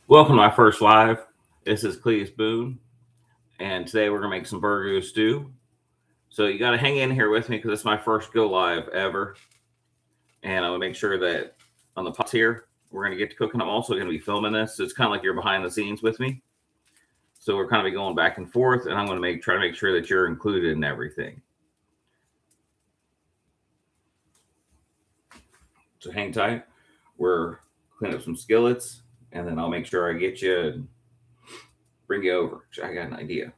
Welcome to my first live. This is Cletus Boone, and today we're gonna make some burgoo stew. So you got to hang in here with me because it's my first go live ever, and I'm gonna make sure that on the pots here we're gonna get to cooking. I'm also gonna be filming this, so it's kind of like you're behind the scenes with me. So we're kind of be going back and forth, and I'm gonna try to make sure that you're included in everything. So hang tight. We're cleaning up some skillets, and then I'll make sure I get you and bring you over. I got an idea.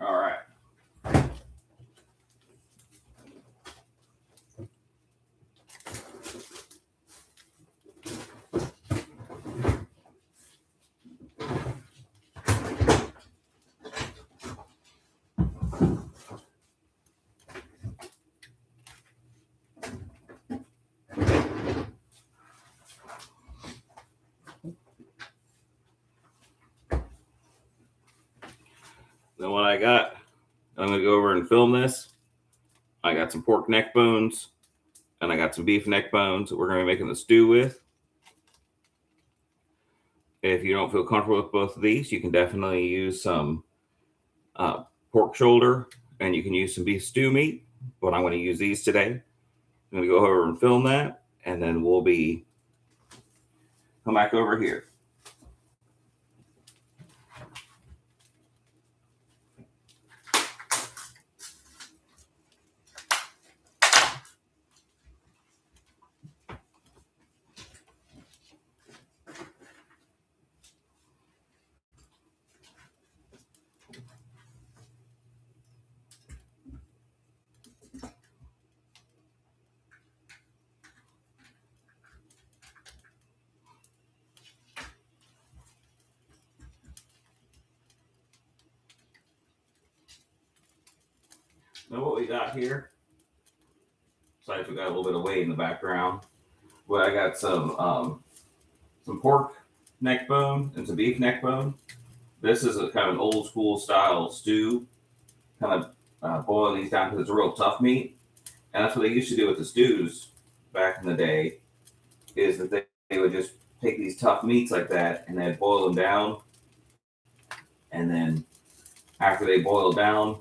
All right. Then what I got, I'm going to go over and film this. I got some pork neck bones and I got some beef neck bones that we're going to be making the stew with. If you don't feel comfortable with both of these, you can definitely use some pork shoulder and you can use some beef stew meat. But I'm going to use these today. I'm going to go over and film that, and then we'll be come back over here. Now what we got here, besides we got a little bit of weight in the background, but I got some pork neck bone and some beef neck bone. This is a kind of an old school style stew, kind of boiling these down because it's a real tough meat. And that's what they used to do with the stews back in the day, is that they would just take these tough meats like that and they'd boil them down. And then after they boiled down,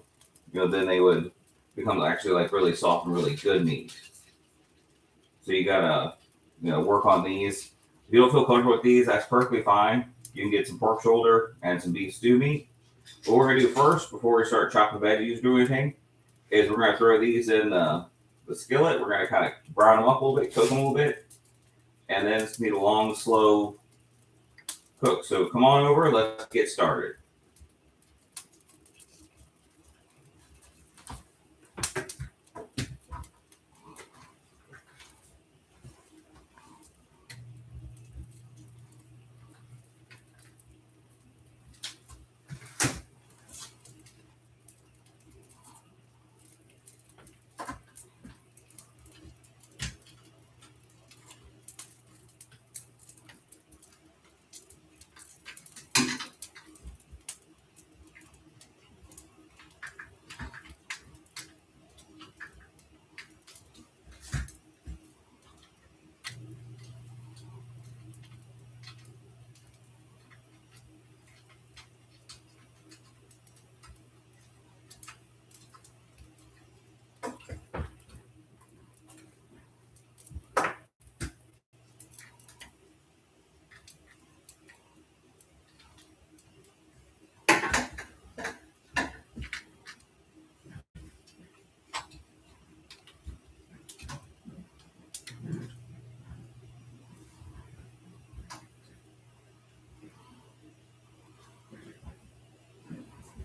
then they would become actually like really soft and really good meat. So you gotta, work on these. If you don't feel comfortable with these, that's perfectly fine. You can get some pork shoulder and some beef stew meat. What we're gonna do first, before we start chopping veggies or anything, is we're gonna throw these in the skillet. We're gonna kind of brown them up a little bit, cook them a little bit, and then it's gonna be a long, slow cook. So come on over, let's get started.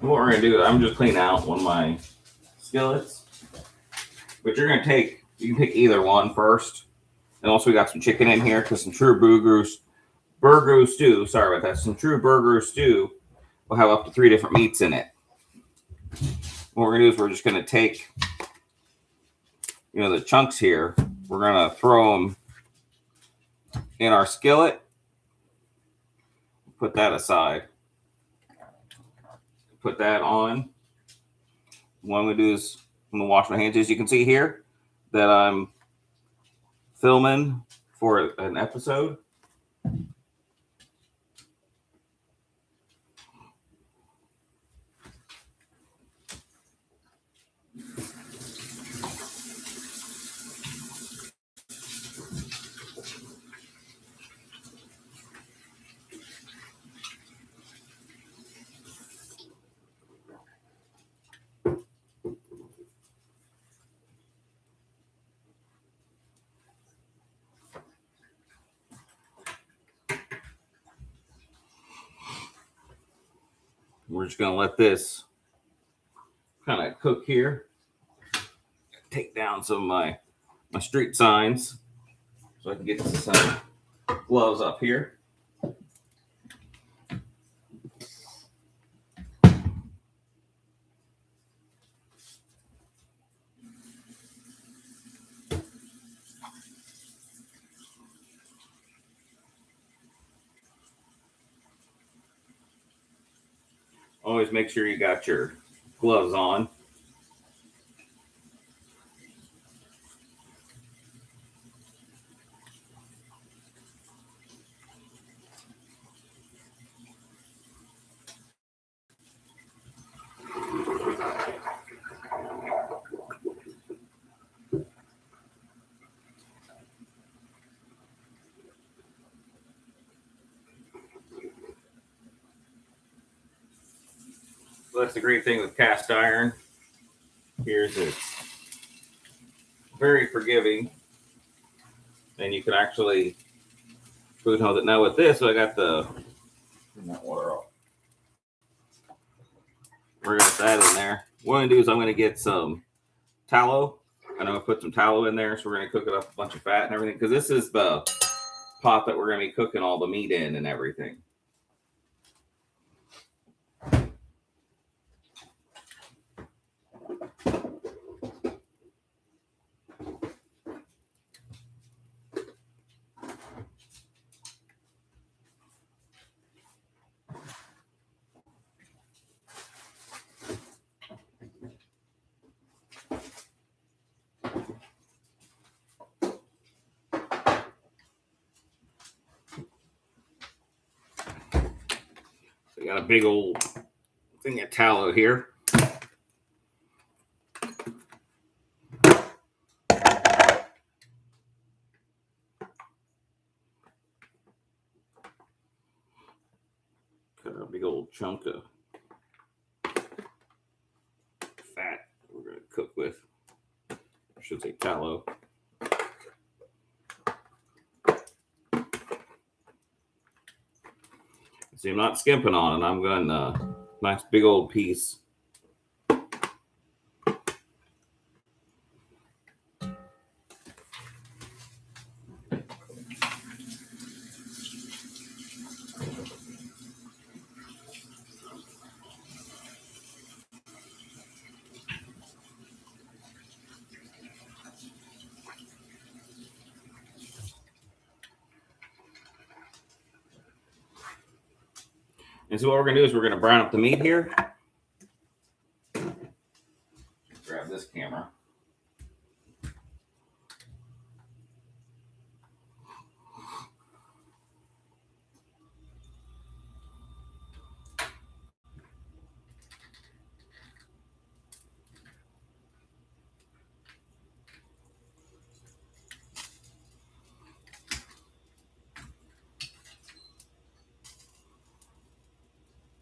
What we're going to do, I'm just cleaning out one of my skillets. But you're going to take, you can pick either one first. And also we got some chicken in here because some true Burgoo stew, sorry about that, some true Burgoo stew will have up to 3 different meats in it. What we're going to do is we're just going to take, the chunks here. We're going to throw them in our skillet. Put that aside. Put that on. What I'm going to do is I'm going to wash my hands. As you can see here that I'm filming for an episode. We're just going to let this kind of cook here. Take down some of my street signs so I can get some gloves up here. Always make sure you got your gloves on. So that's the great thing with cast iron. Here's it's very forgiving, and you can actually food hold it. Now with this, I got the water off. We're gonna put that in there. What I'm gonna do is I'm gonna get some tallow, and I'm gonna put some tallow in there. So we're gonna cook it up a bunch of fat and everything because this is the pot that we're gonna be cooking all the meat in and everything. So I got a big old thing of tallow here. Got a big old chunk of fat we're going to cook with. I should say tallow. See, I'm not skimping on it. I'm going nice big old piece. And so what we're going to do is we're going to brown up the meat here. Grab this camera.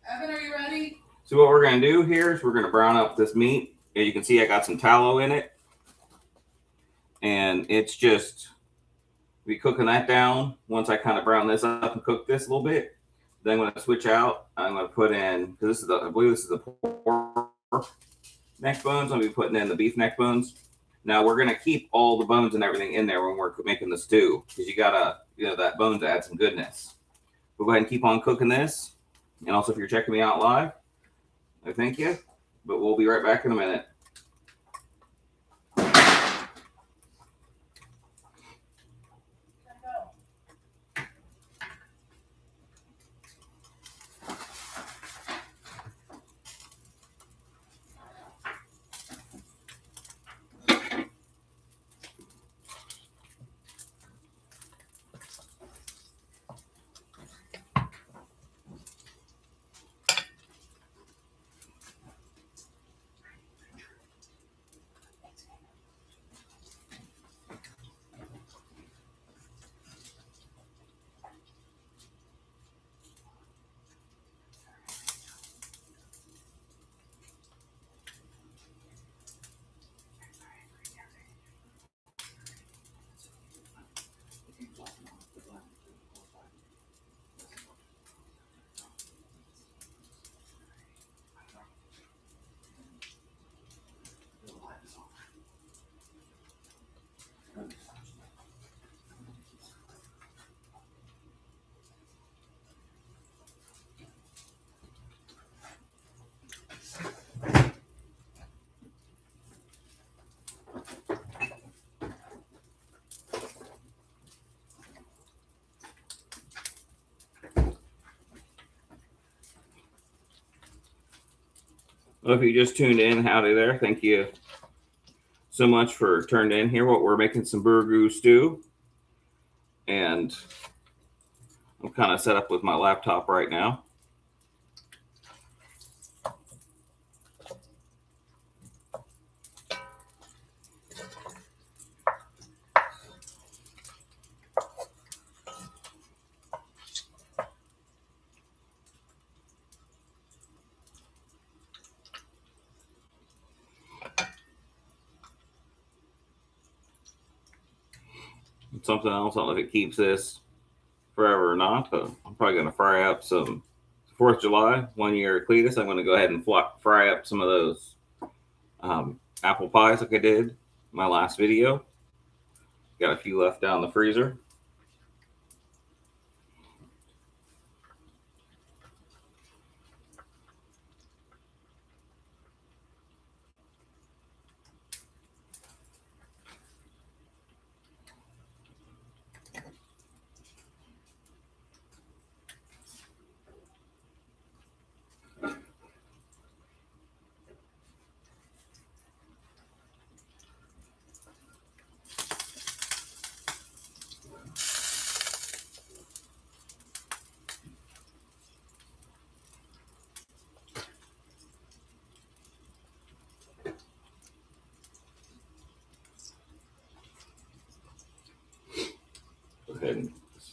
Evan, are you ready? So what we're going to do here is we're going to brown up this meat. And you can see I got some tallow in it. And it's just be cooking that down. Once I kind of brown this up and cook this a little bit, Then when I switch out, I'm going to put in, because this is I believe this is the pork neck bones. I'm going to be putting in the beef neck bones. Now we're going to keep all the bones and everything in there when we're making the stew, because you got to, that bone to add some goodness. We'll go ahead and keep on cooking this. And also, if you're checking me out live, I thank you. But we'll be right back in a minute. Well, if you just tuned in, howdy there. Thank you so much for turning in here. We're making some Burgoo stew. And I'm kind of set up with my laptop right now. Something else, I don't know if it keeps this forever or not, but I'm probably going to fry up some 4th of July, 1 year Cletus. I'm going to go ahead and fry up some of those apple pies like I did in my last video. Got a few left down the freezer.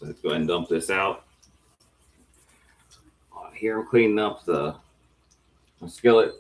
Let's go ahead and dump this out. Here I'm cleaning up the skillet.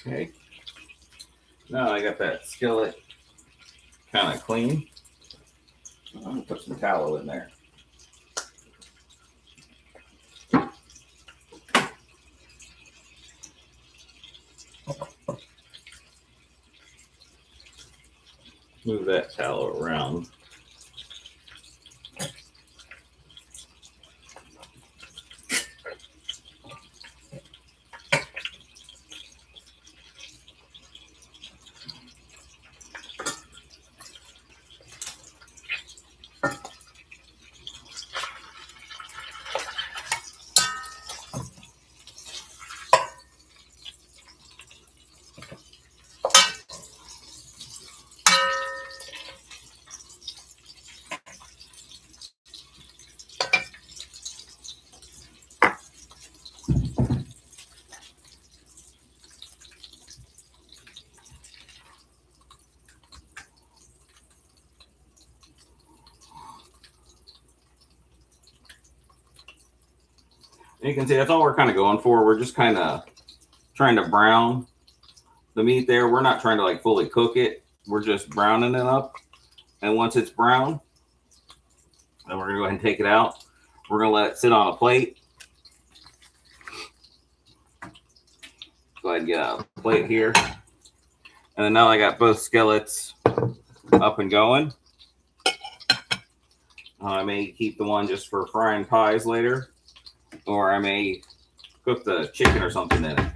Okay. Now I got that skillet kind of clean. I'm going to put some tallow in there. Move that tallow around. And you can see that's all we're kind of going for. We're just kind of trying to brown the meat there. We're not trying to like fully cook it. We're just browning it up. And once it's brown, then we're going to go ahead and take it out. We're going to let it sit on a plate. Go ahead and get a plate here. And then now I got both skillets up and going. I may keep the one just for frying pies later, or I may cook the chicken or something in it.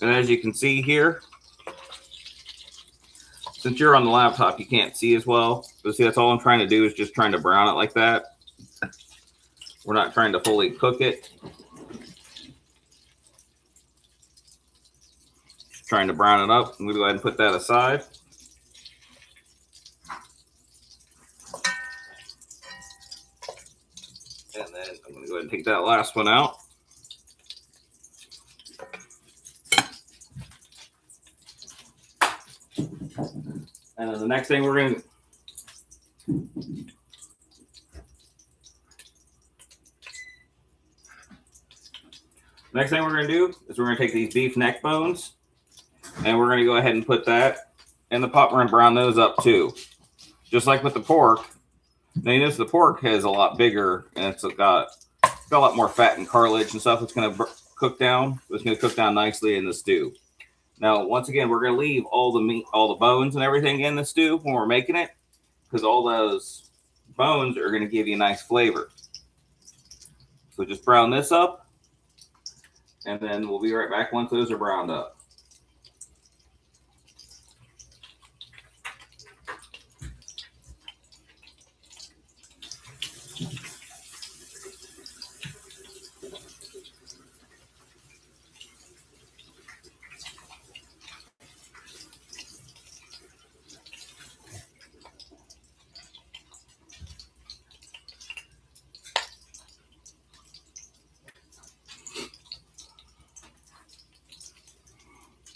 And as you can see here, since you're on the laptop, you can't see as well. But see, that's all I'm trying to do is just trying to brown it like that. We're not trying to fully cook it. Just trying to brown it up. I'm going to go ahead and put that aside. And then I'm going to go ahead and take that last one out. And then the next thing we're going to do is we're going to take these beef neck bones and we're going to go ahead and put that in the pot. We're going to brown those up too. Just like with the pork. Now you notice the pork is a lot bigger and it's got a lot more fat and cartilage and stuff. It's going to cook down. It's going to cook down nicely in the stew. Now, once again, we're going to leave all the meat, all the bones and everything in the stew when we're making it, because all those bones are going to give you a nice flavor. So just brown this up, and then we'll be right back once those are browned up.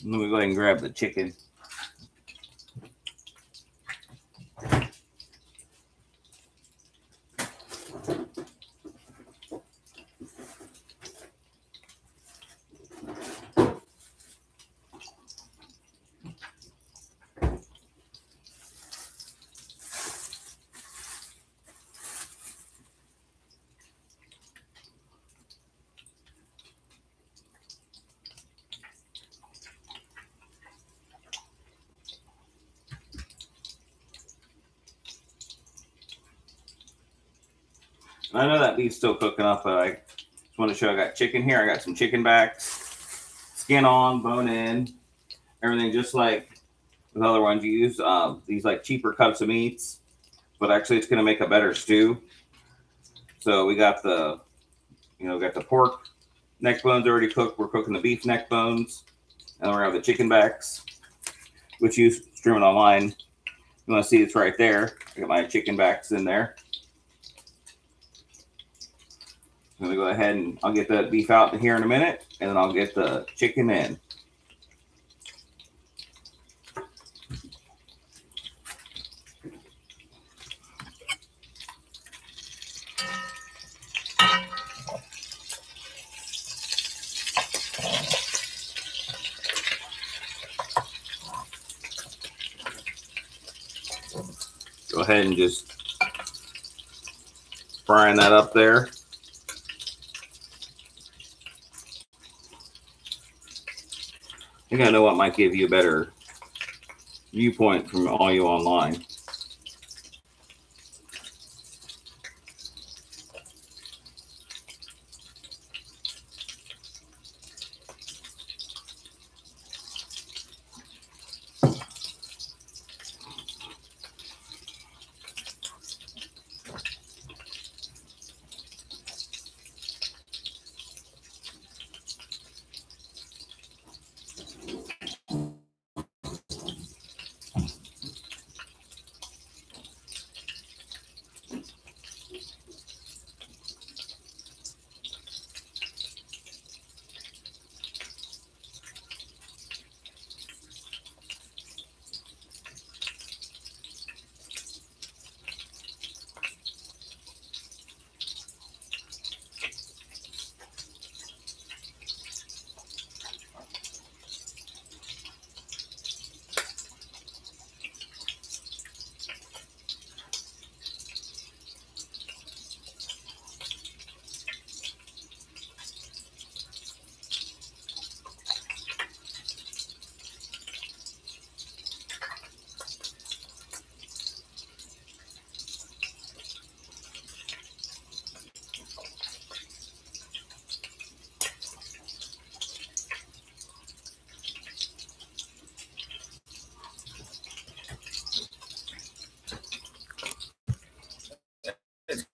Let me go ahead and grab the chicken. I know that beef's still cooking up, but I just want to show I got chicken here. I got some chicken backs, skin on, bone in, everything just like with other ones. You use these like cheaper cuts of meats, but actually it's going to make a better stew. So we got the, got the pork neck bones already cooked. We're cooking the beef neck bones, and then we're gonna have the chicken backs, which you streaming online. You want to see it's right there. I got my chicken backs in there. I'm going to go ahead and I'll get the beef out here in a minute, and then I'll get the chicken in. Go ahead and just frying that up there. I think I know what might give you a better viewpoint from all you online.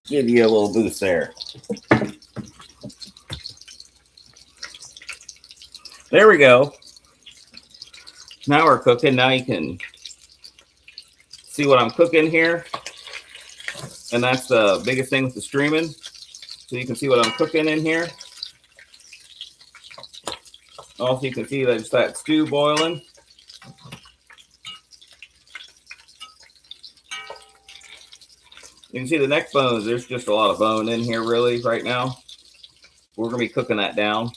give you a little boost there. There we go. Now we're cooking. Now you can see what I'm cooking here. And that's the biggest thing with the streaming. So you can see what I'm cooking in here. Also, you can see there's that stew boiling. You can see the neck bones. There's just a lot of bone in here really right now. We're going to be cooking that down.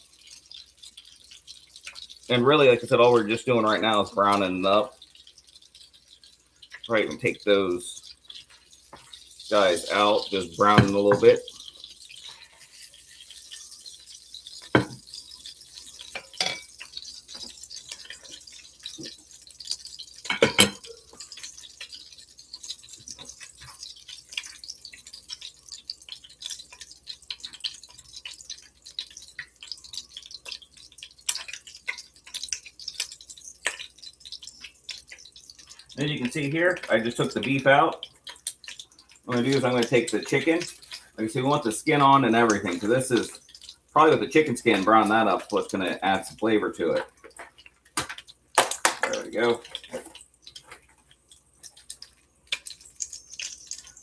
And really, like I said, all we're just doing right now is browning it up. Right, and take those guys out, just brown them a little bit. As you can see here, I just took the beef out. What I'm going to do is I'm going to take the chicken. Like I said, we want the skin on and everything. So this is probably with the chicken skin, brown that up, what's going to add some flavor to it. There we go.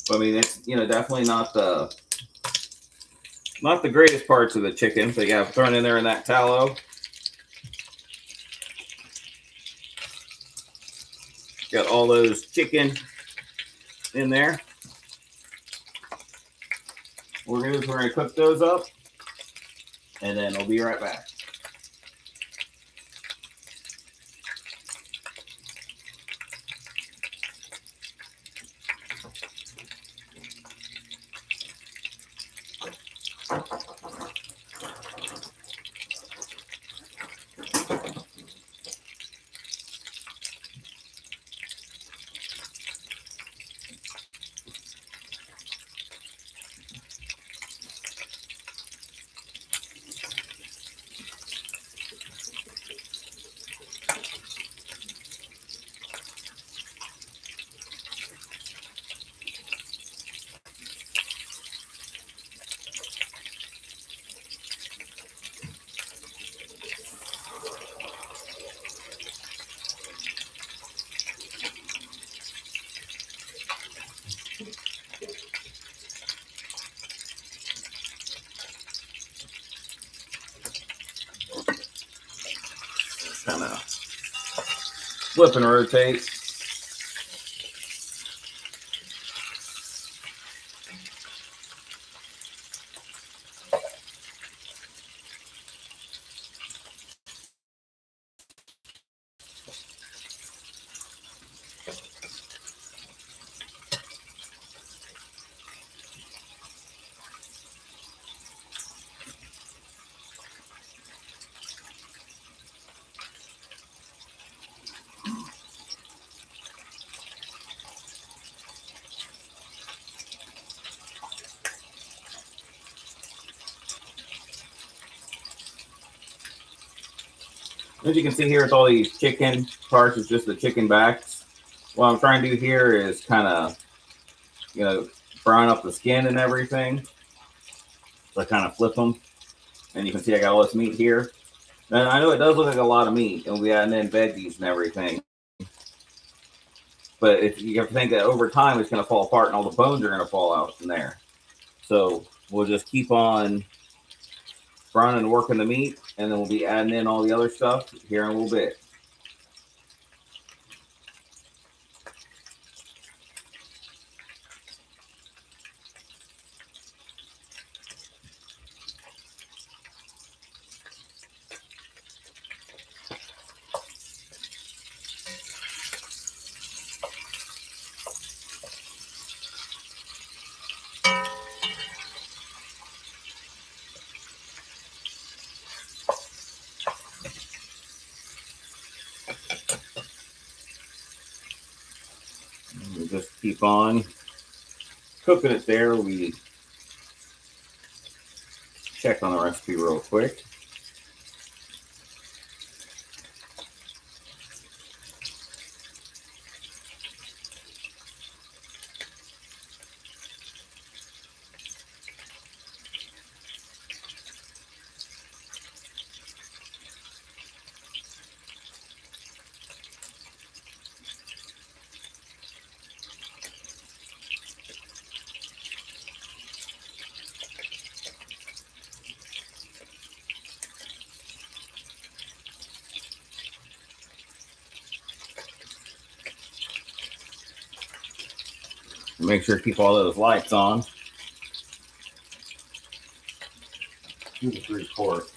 But, I mean, it's, definitely not the greatest parts of the chicken. So you got to throw it in there in that tallow. Got all those chicken in there. What we're going to do is we're going to cook those up, and then we'll be right back. Kind of flip and rotate. As you can see here, with all these chicken parts, it's just the chicken backs. What I'm trying to do here is kind of, brown up the skin and everything. So I kind of flip them. And you can see I got all this meat here. And I know it does look like a lot of meat, and we add in veggies and everything. But if you have to think that over time it's going to fall apart and all the bones are going to fall out from there. So we'll just keep on browning and working the meat, and then we'll be adding in all the other stuff here in a little bit. We'll just keep on cooking it there. We check on the recipe real quick. Make sure to keep all those lights on. 2 to 3 quarts.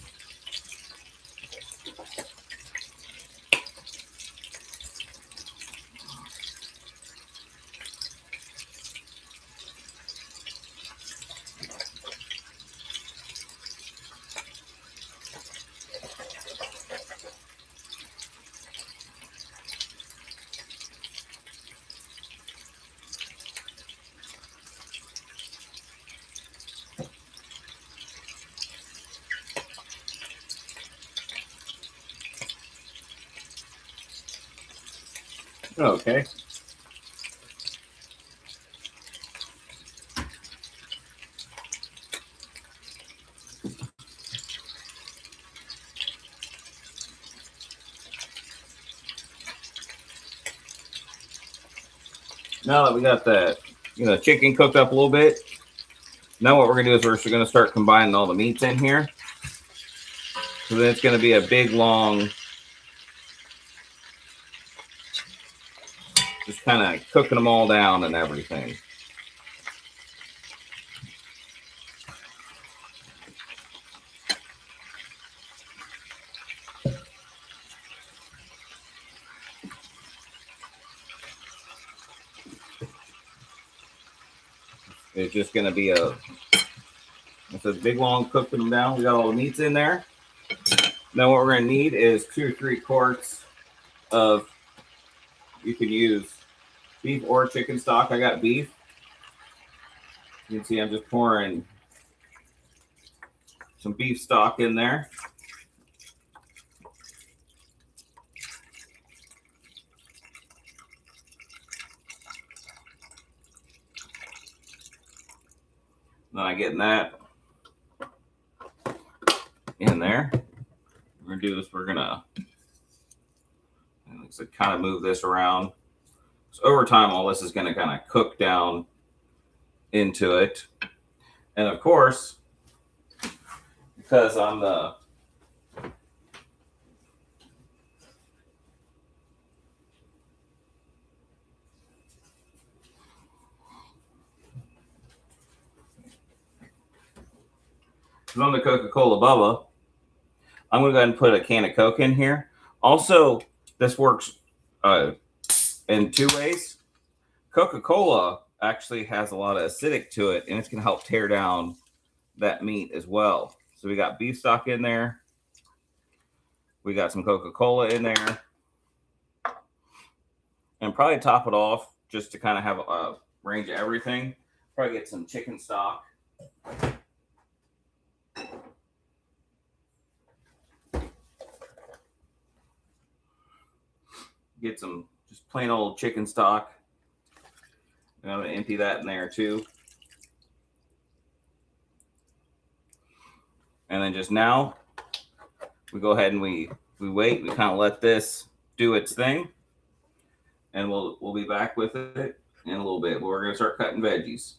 Okay. Now that we got the chicken cooked up a little bit, now what we're gonna do is we're gonna start combining all the meats in here. So then it's gonna be a big long, just kind of cooking them all down and everything. It's just gonna be it's a big long cooking them down. We got all the meats in there. Now what we're gonna need is 2 or 3 quarts of, you can use beef or chicken stock. I got beef. You can see I'm just pouring some beef stock in there. Then I get that in there. We're gonna do this. We're gonna kind of move this around. So over time, all this is gonna kind of cook down into it. And of course, because I'm the Coca-Cola Bubba, I'm going to go ahead and put a can of Coke in here. Also, this works in 2 ways. Coca-Cola actually has a lot of acidic to it, and it's going to help tear down that meat as well. So we got beef stock in there. We got some Coca-Cola in there. And probably top it off, just to kind of have a range of everything. Probably get some chicken stock. Get some just plain old chicken stock. And I'm going to empty that in there too. And then just now, we go ahead and we wait. We kind of let this do its thing. And we'll be back with it in a little bit. But we're going to start cutting veggies.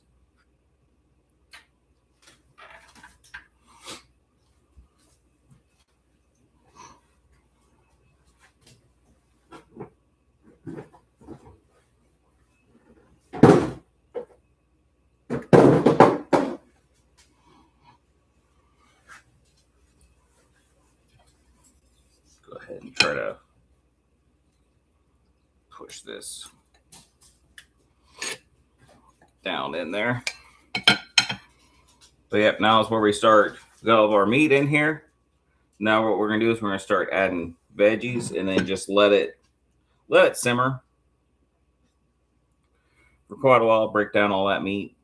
Go ahead and try to push this down in there. So yep, now is where we start. We got all of our meat in here. Now what we're gonna do is we're gonna start adding veggies and then just let it simmer for quite a while. Break down all that meat.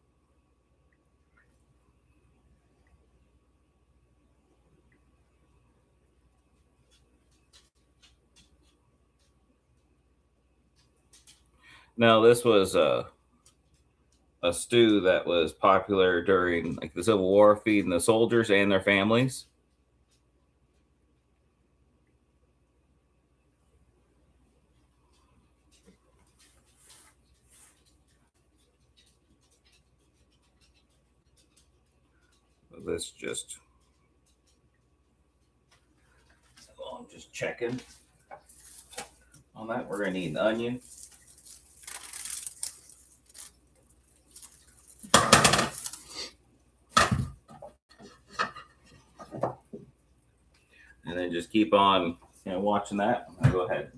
Now this was a stew that was popular during like the Civil War, feeding the soldiers and their families. This just, I'm just checking on that. We're gonna need an onion. then just keep on watching that. I'll go ahead.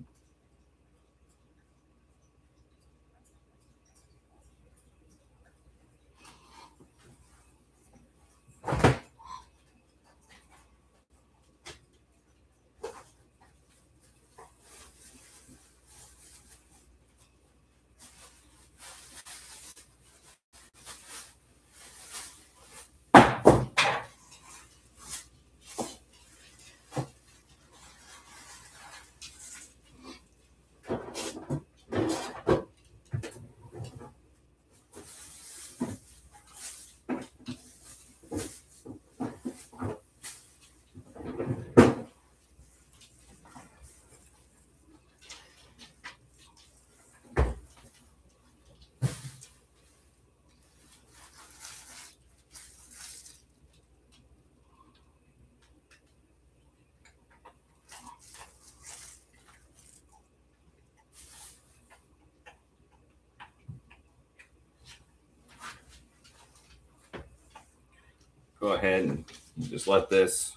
Go ahead and just let this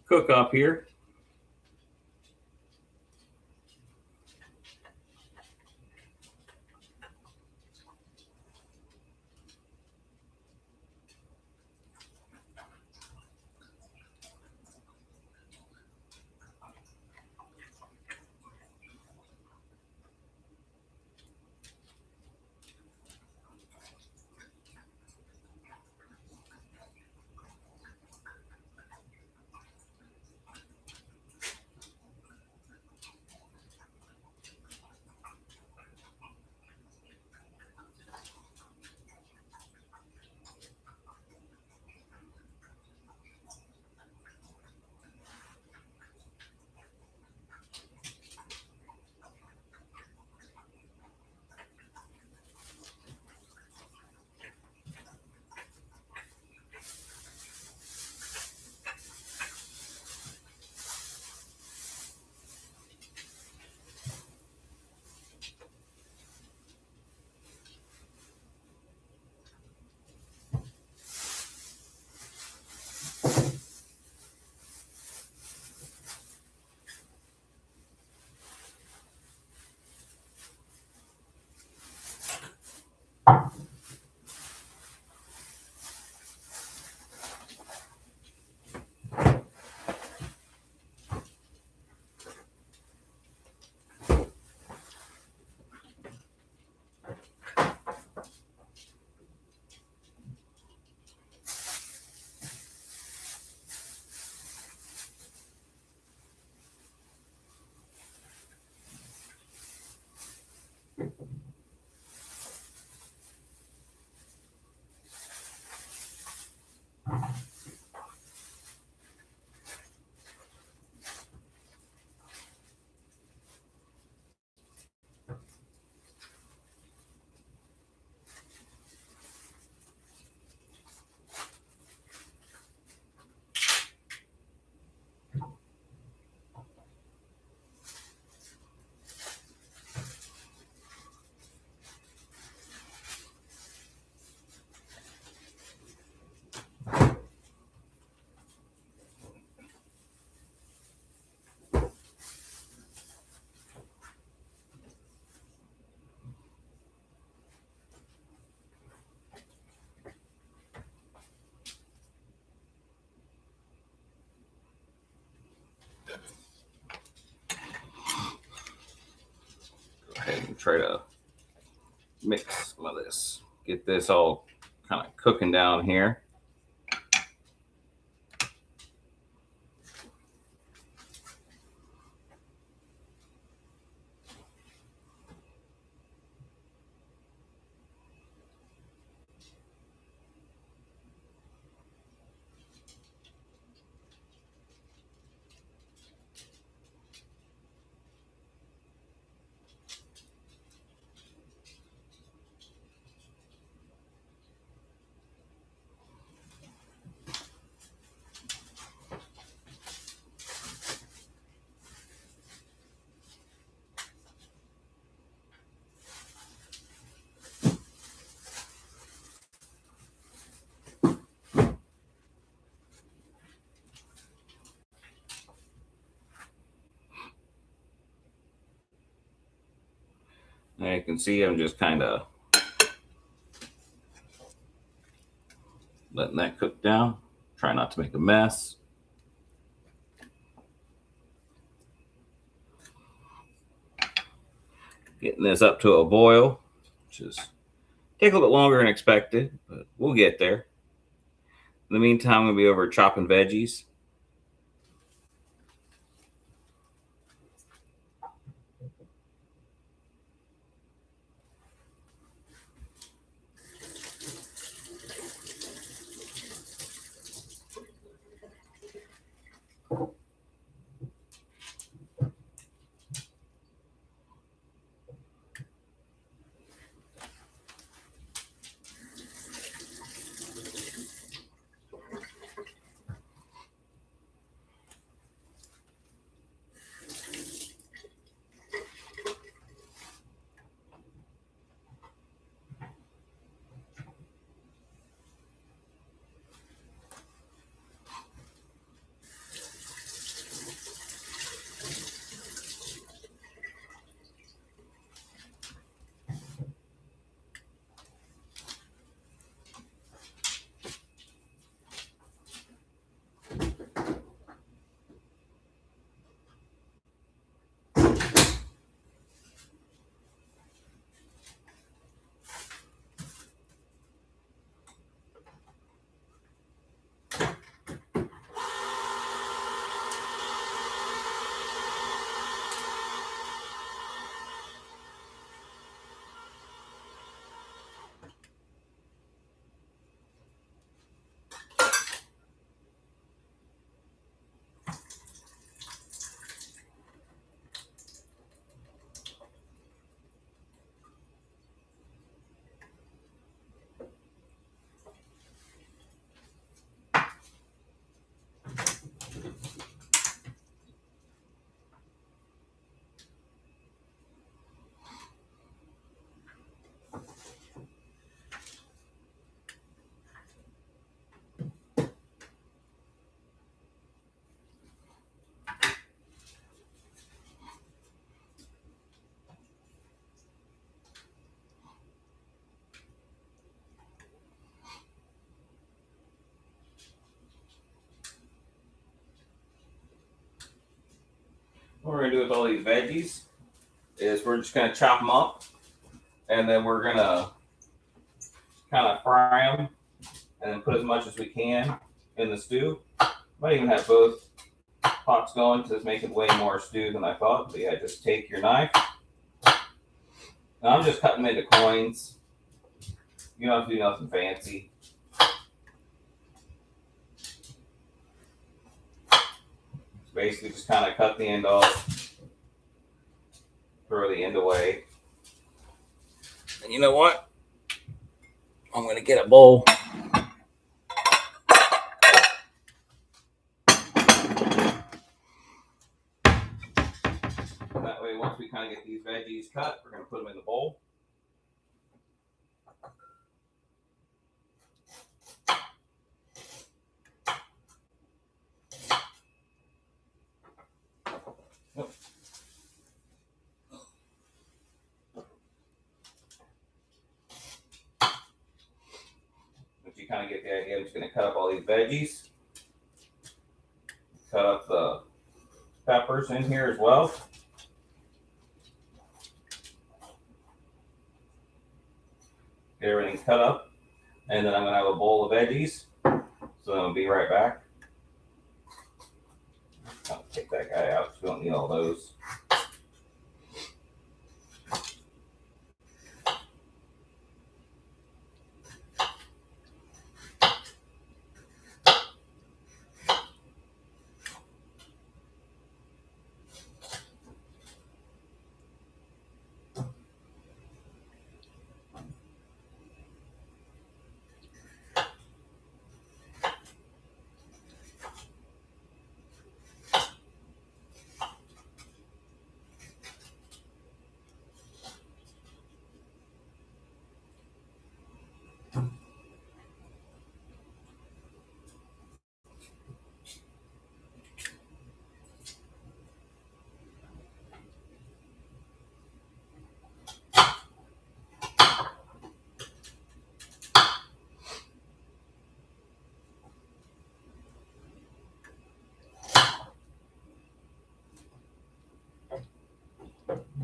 cook up here. Go ahead and try to mix some of this. Get this all kind of cooking down here. And you can see I'm just kind of letting that cook down. Try not to make a mess. Getting this up to a boil, which is take a little bit longer than expected, but we'll get there. In the meantime, I'm going to be over chopping veggies. What we're going to do with all these veggies is we're just going to chop them up, and then we're going to kind of fry them and then put as much as we can in the stew. Might even have both pots going to make it way more stew than I thought. But yeah, just take your knife. Now I'm just cutting them into coins. You don't have to do nothing fancy. Basically just kind of cut the end off, throw the end away. And you know what? I'm going to get a bowl. That way, once we kind of get these veggies cut, we're going to put them in the bowl. You kind of get the idea. I'm just going to cut up all these veggies. Cut up the peppers in here as well. Get everything cut up. And then I'm going to have a bowl of veggies. So I'll be right back. I'll take that guy out. We don't need all those.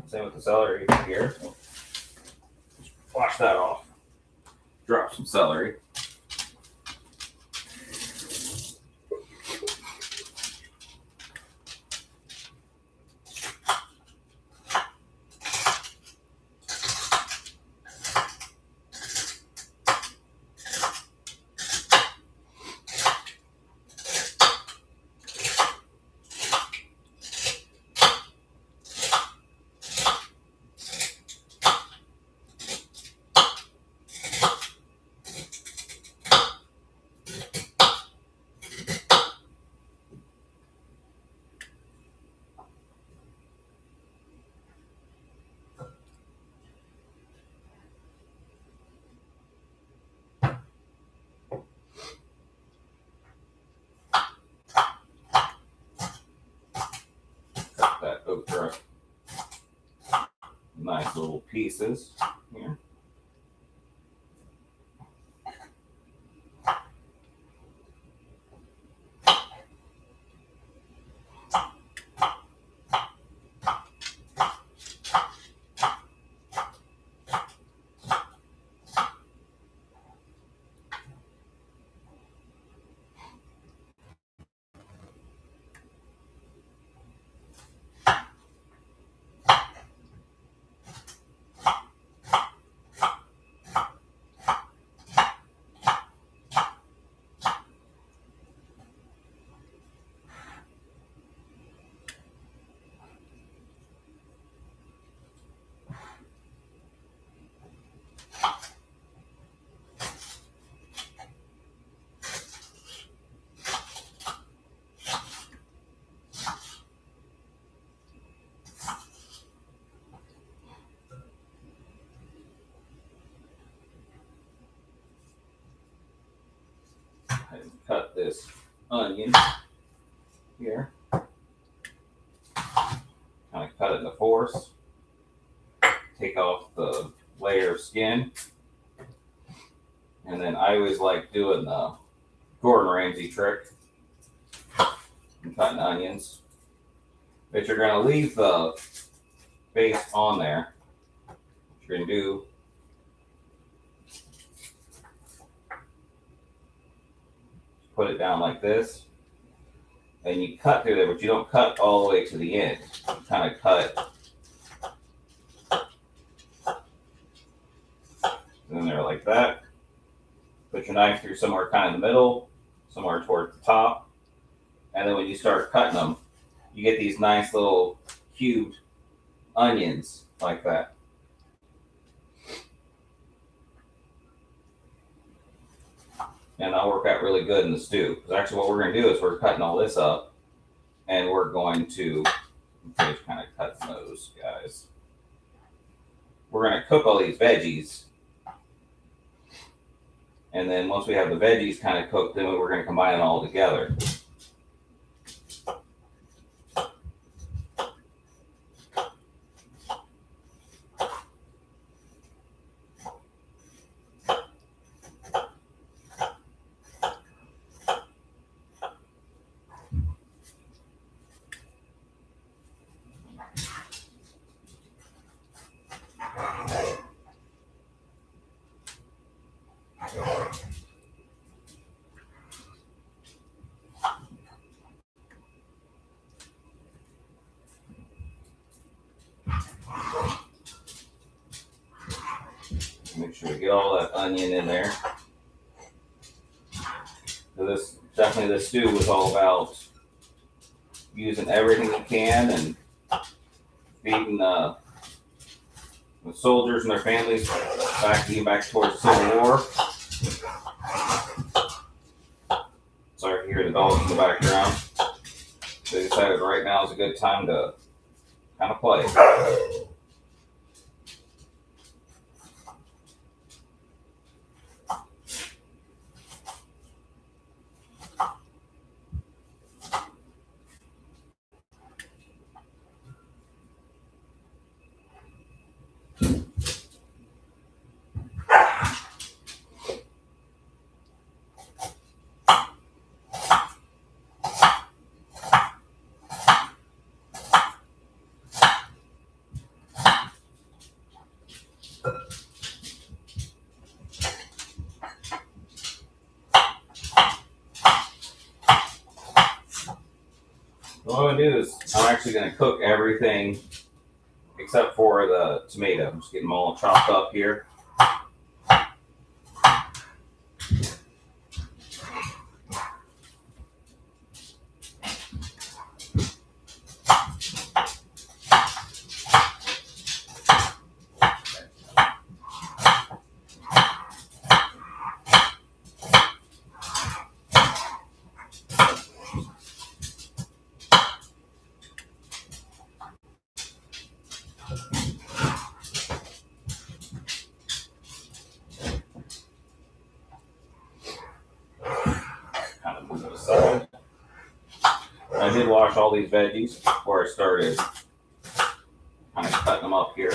Same with the celery here. Just wash that off. Drop some celery. Cut that okra nice little pieces here. And cut this onion here. Kind of cut it into fours. Take off the layer of skin. And then I always like doing the Gordon Ramsay trick and cutting onions. But you're going to leave the base on there. What you're going to do, put it down like this, and you cut through there, but you don't cut all the way to the end. You kind of cut in there like that. Put your knife through somewhere kind of in the middle, somewhere towards the top, and then when you start cutting them, you get these nice little cubed onions like that. And that'll work out really good in the stew. Because actually what we're going to do is we're cutting all this up, and we're going to just kind of cut those guys. We're going to cook all these veggies. And then once we have the veggies kind of cooked, then we're going to combine it all together. Make sure to get all that onion in there. So this stew was all about using everything you can and feeding the soldiers and their families back towards the Civil War. Sorry if you hear the dogs in the background. They decided right now is a good time to kind of play. what I'm going to do is I'm actually going to cook everything except for the tomato. I'm just getting them all chopped up here. Kind of move it aside. I did wash all these veggies before I started kind of cutting them up here.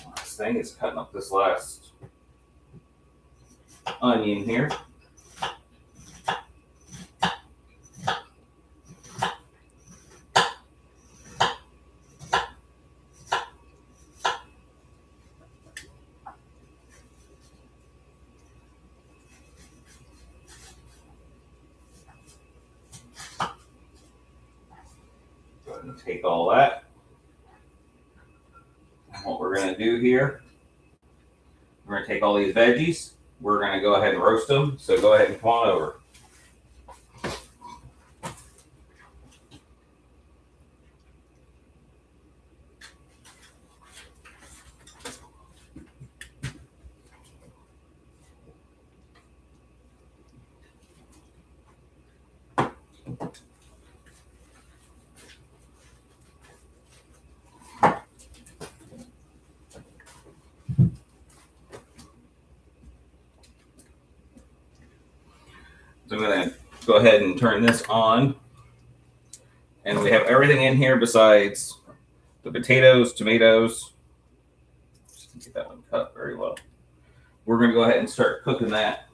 Last thing is cutting up this last onion here. Go ahead and take all that. And what we're going to do here, we're going to take all these veggies. We're going to go ahead and roast them. So go ahead and come on over. So I'm going to go ahead and turn this on. And we have everything in here besides the potatoes, tomatoes. Just get that one cut very well. We're going to go ahead and start cooking that.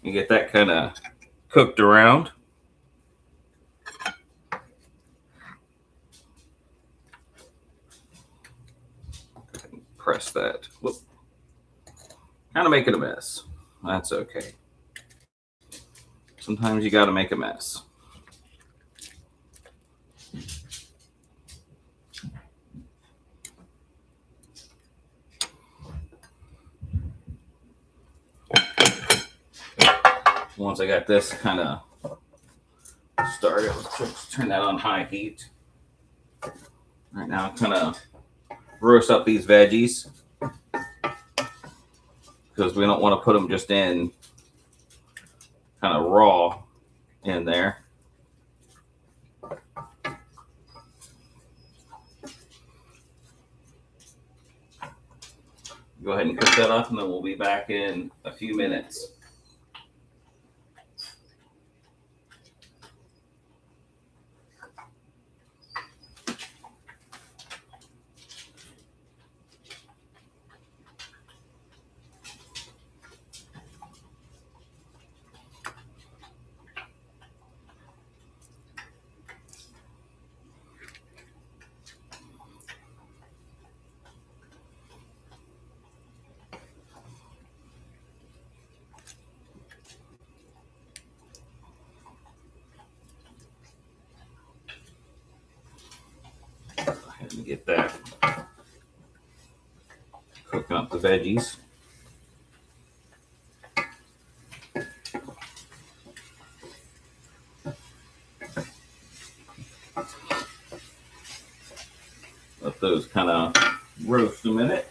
You get that kind of cooked around. Press that. Whoop. Kind of making a mess. That's okay. Sometimes you got to make a mess. Once I got this kind of started, let's turn that on high heat. Right now, I'm kind of roast up these veggies because we don't want to put them just in kind of raw in there. Go ahead and cook that up, and then we'll be back in a few minutes. Let me get that cooking up the veggies. Let those kind of roast a minute.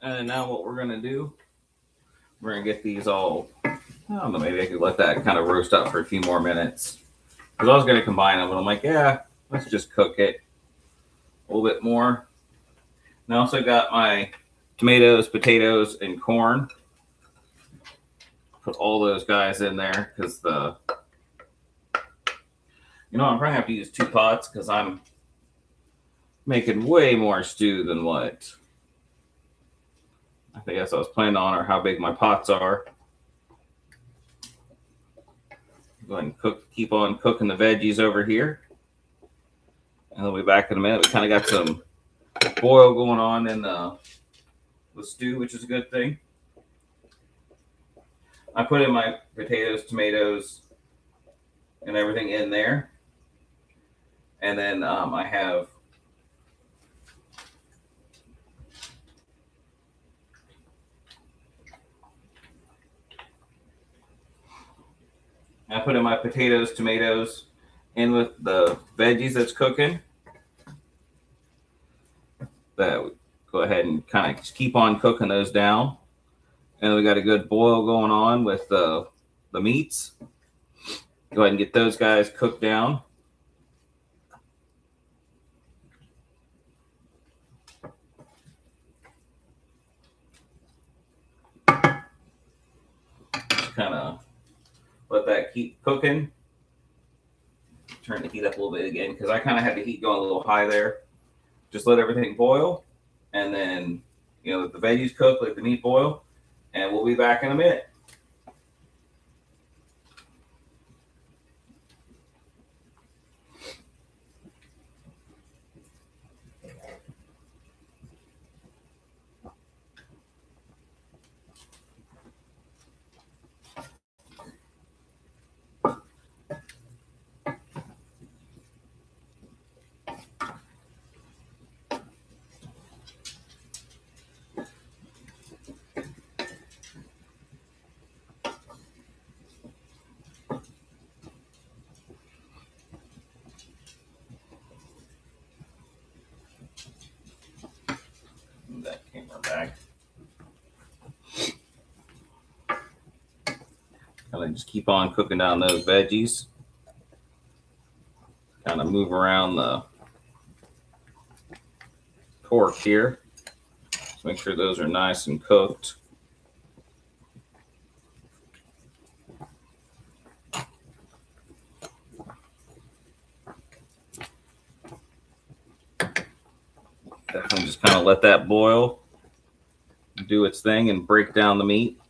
And now what we're going to do, we're going to get these all, I don't know, maybe I could let that kind of roast up for a few more minutes. Because I was going to combine them, but I'm like, yeah, let's just cook it a little bit more. And I also got my tomatoes, potatoes, and corn. Put all those guys in there because I'm probably have to use 2 pots because I'm making way more stew than what I guess I was planning on, or how big my pots are. Go ahead and keep on cooking the veggies over here. And I'll be back in a minute. We kind of got some boil going on in the stew, which is a good thing. I put in my potatoes, tomatoes, and everything in there. And then I put in my potatoes, tomatoes, in with the veggies that's cooking. That go ahead and kind of keep on cooking those down. And we got a good boil going on with the meats. Go ahead and get those guys cooked down. Just kind of let that keep cooking. Turn the heat up a little bit again because I kind of had the heat going a little high there. Just let everything boil, and then let the veggies cook, let the meat boil, and we'll be back in a minute. That camera back. Kind of just keep on cooking down those veggies. Kind of move around the pork here. Just make sure those are nice and cooked. Definitely just kind of let that boil, do its thing, and break down the meat.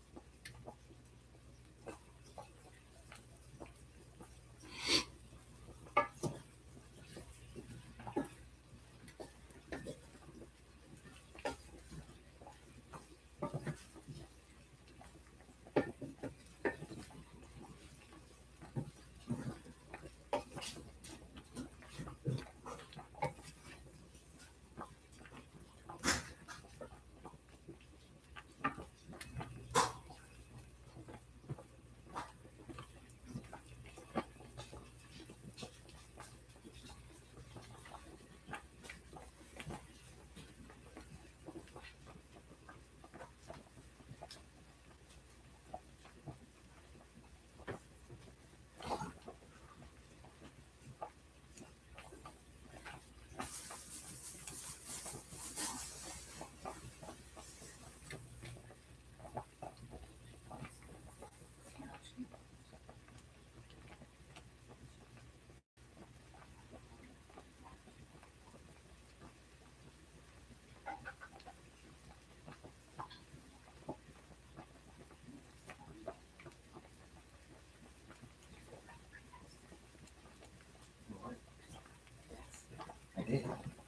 I did.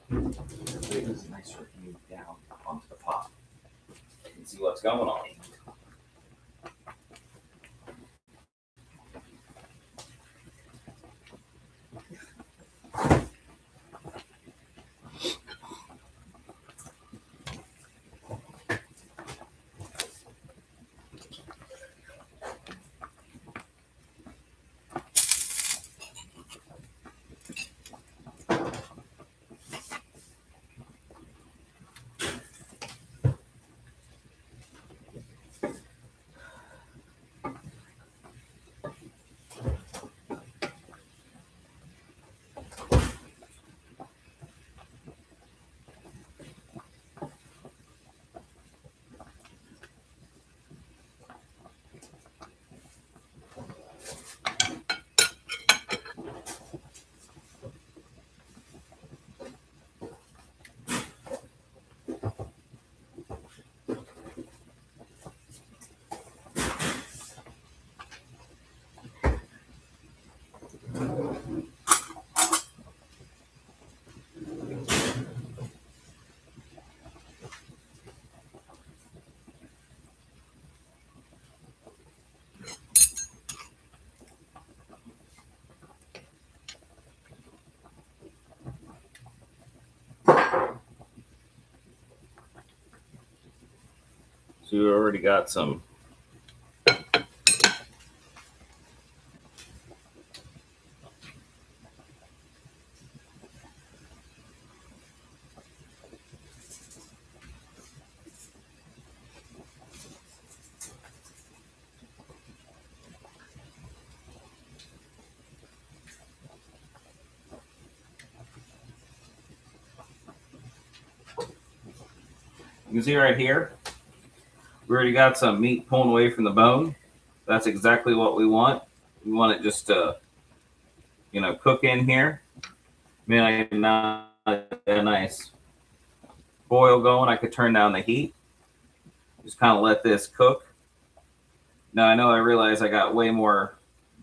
But it was nicer to move down onto the pot and see what's going on. So you already got some You can see right here, we already got some meat pulling away from the bone. That's exactly what we want. We want it just to, cook in here. Man, I get a nice boil going. I could turn down the heat. Just kind of let this cook. Now I realize I got way more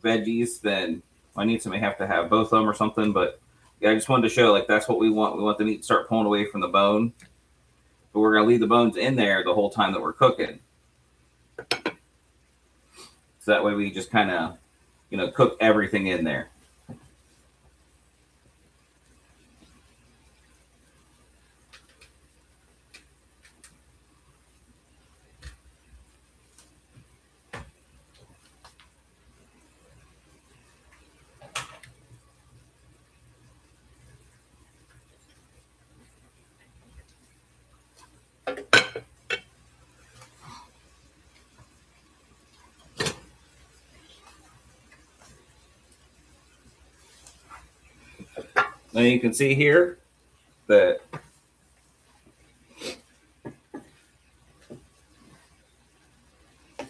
veggies than I need, so I may have to have both of them or something. But yeah, I just wanted to show like that's what we want. We want the meat to start pulling away from the bone, but we're gonna leave the bones in there the whole time that we're cooking. So that way we just kind of, cook everything in there. Now you can see here that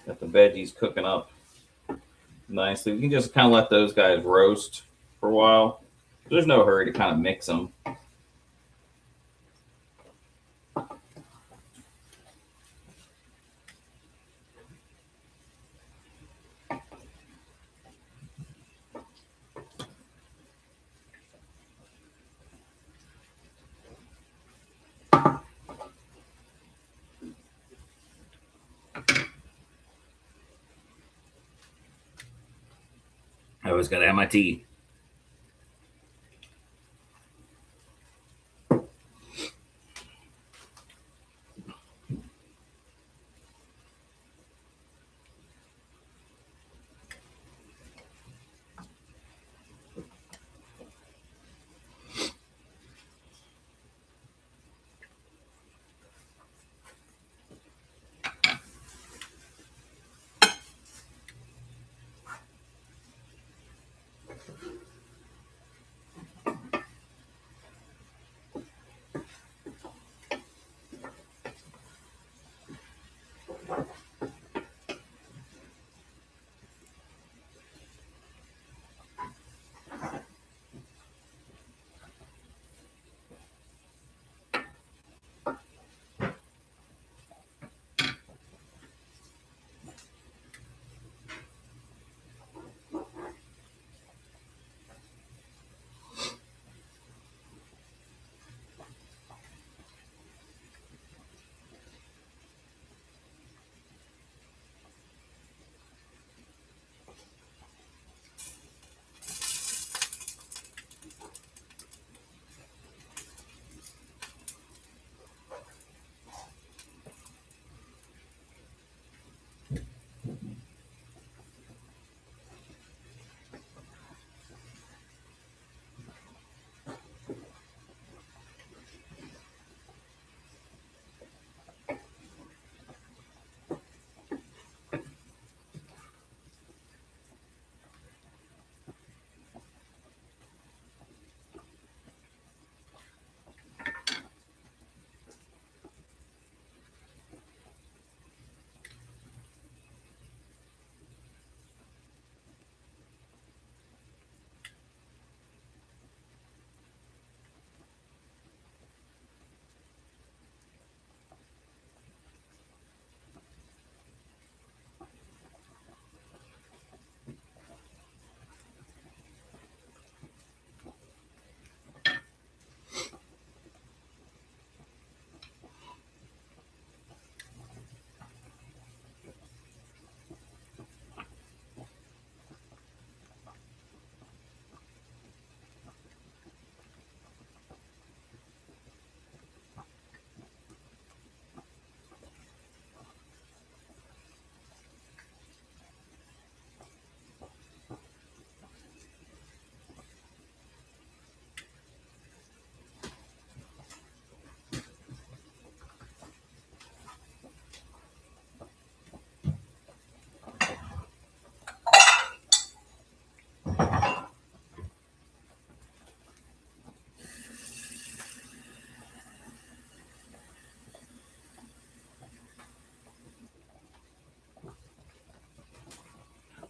got the veggies cooking up nicely. We can just kind of let those guys roast for a while. There's no hurry to kind of mix them. I always got to have my tea.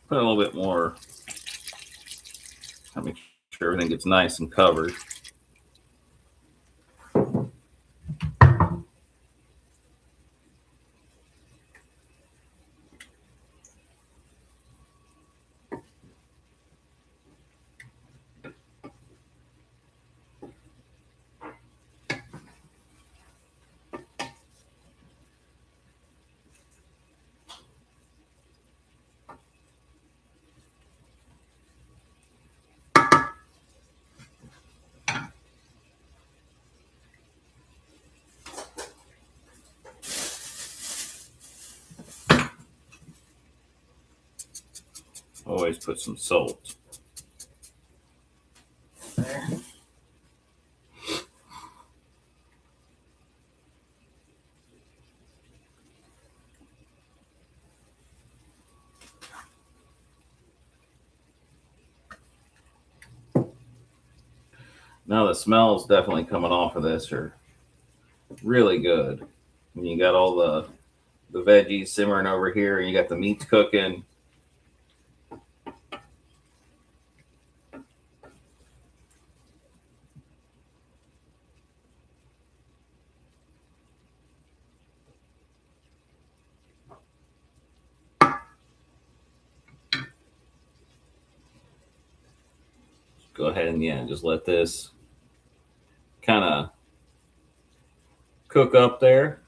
Put a little bit more. Make sure everything gets nice and covered. Always put some salt there. Now the smells definitely coming off of this are really good. And you got all the veggies simmering over here, and you got the meats cooking. Go ahead and just let this kind of cook up there.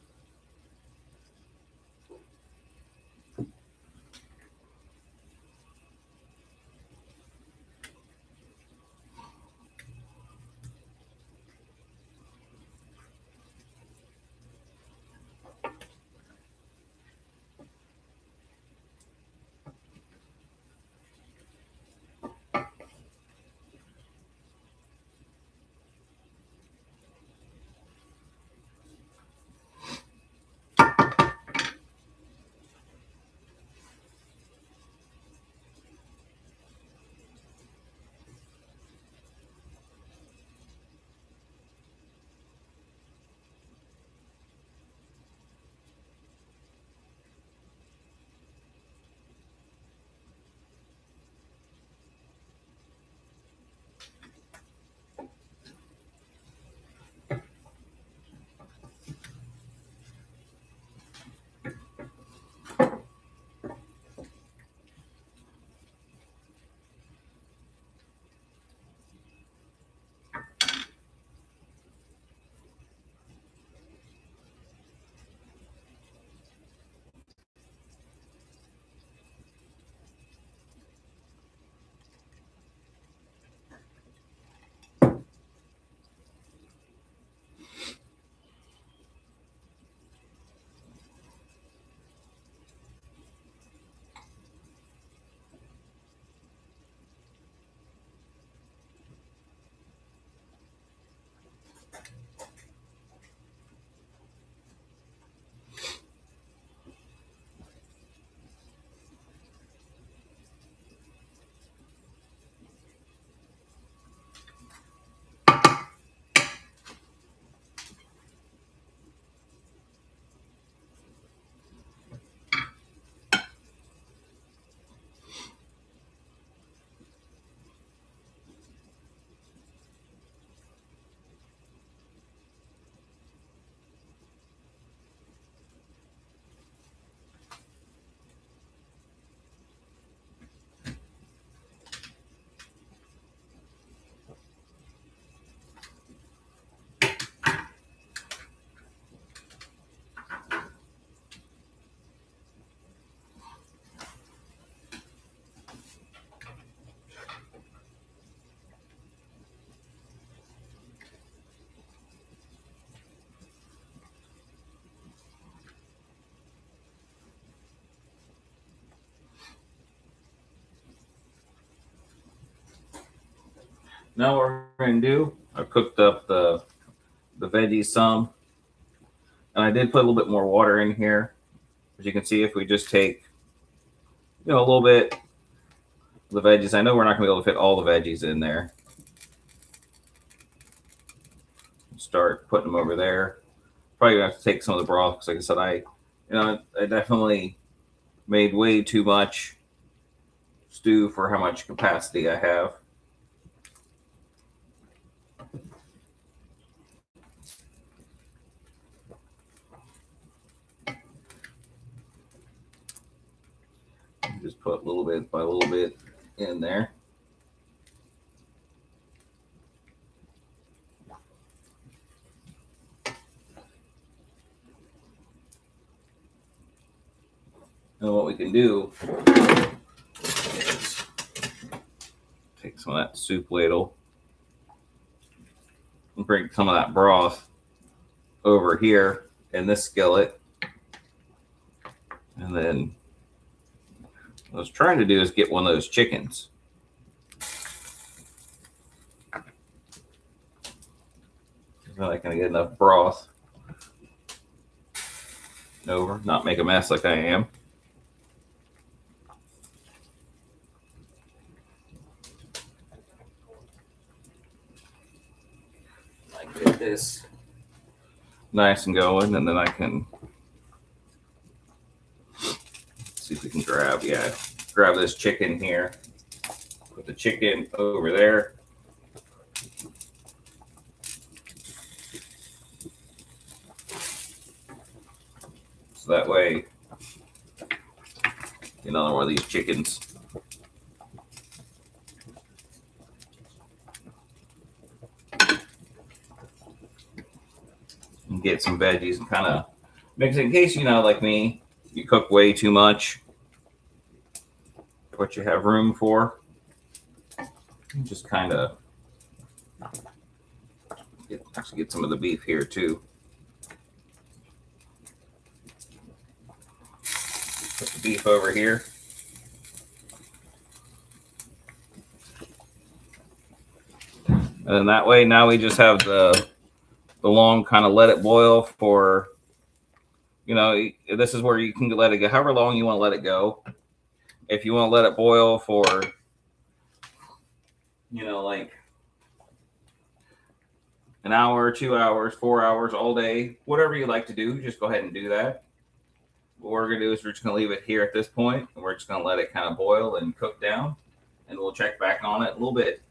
Now what we're going to do, I cooked up the veggies some, and I did put a little bit more water in here. As you can see, if we just take, a little bit of the veggies, I know we're not going to be able to fit all the veggies in there. Start putting them over there. Probably going to have to take some of the broth because, like I said, I definitely made way too much stew for how much capacity I have. Just put a little bit by a little bit in there. And what we can do is take some of that soup ladle and bring some of that broth over here in this skillet. And then what I was trying to do is get one of those chickens. I'm not going to get enough broth over, not make a mess like I am. I get this nice and going, and then I can see if we can grab this chicken here. Put the chicken over there. So that way, another one of these chickens. And get some veggies and kind of mix it in case, like me, you cook way too much. What you have room for. Just kind of get some of the beef here too. Put the beef over here. And then that way, now we just have the long kind of let it boil for, this is where you can let it go however long you want to let it go. If you want to let it boil for, like an hour, 2 hours, 4 hours, all day, whatever you like to do, just go ahead and do that. What we're going to do is we're just going to leave it here at this point, and we're just going to let it kind of boil and cook down, and we'll check back on it a little bit.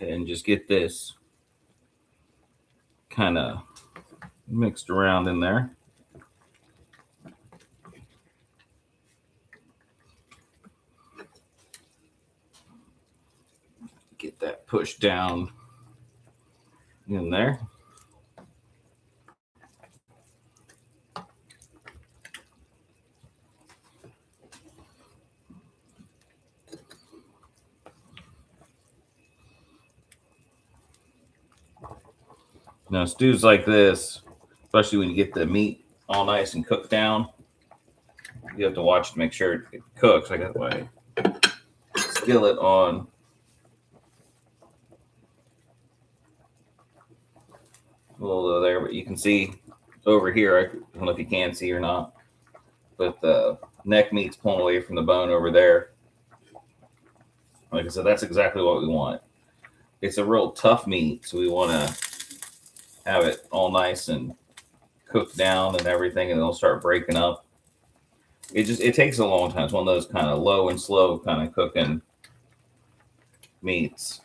and just get this kind of mixed around in there. Get that pushed down in there. Now, stews like this, especially when you get the meat all nice and cooked down, you have to watch to make sure it cooks. I got my skillet on a little there, but you can see over here, I don't know if you can see or not, but the neck meat's pulling away from the bone over there. Like I said, that's exactly what we want. It's a real tough meat, so we want to have it all nice and cooked down and everything, and it'll start breaking up. It takes a long time. It's one of those kind of low and slow kind of cooking meats.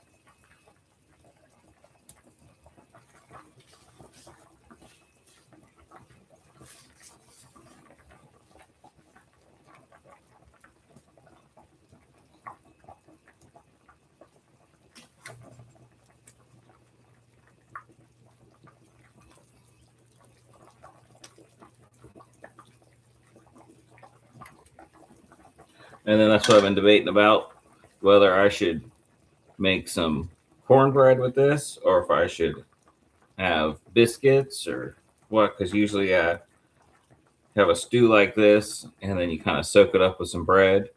And then that's what I've been debating about, whether I should make some cornbread with this or if I should have biscuits or what, because usually I have a stew like this and then you kind of soak it up with some bread.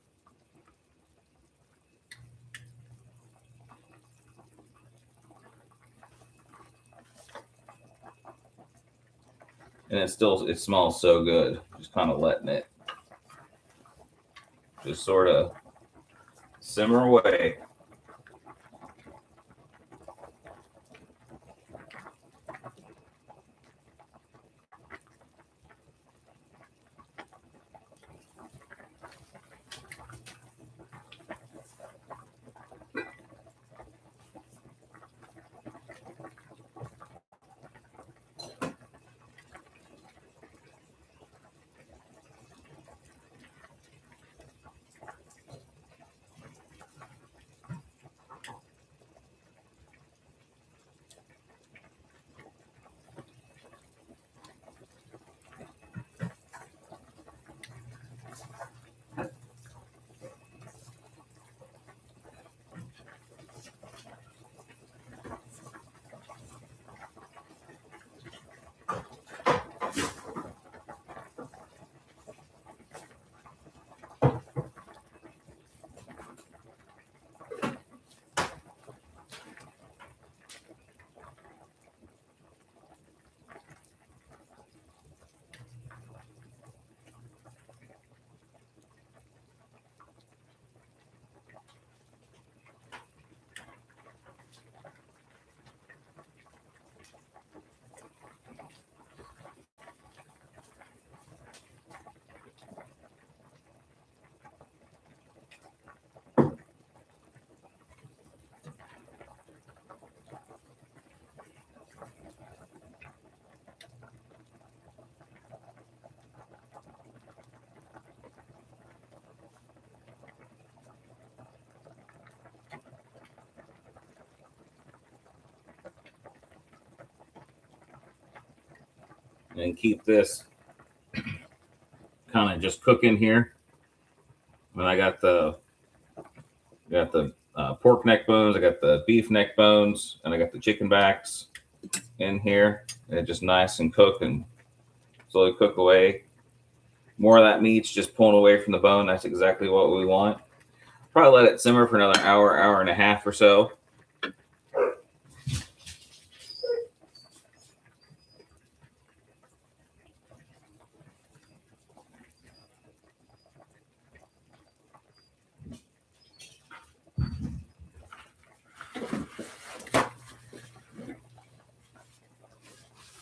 And it smells so good. Just kind of letting it just sort of simmer away. And keep this kind of just cooking here. And I got the pork neck bones, I got the beef neck bones, and I got the chicken backs in here. And just nice and cook and slowly cook away. More of that meat's just pulling away from the bone. That's exactly what we want. Probably let it simmer for another hour, hour and a half or so.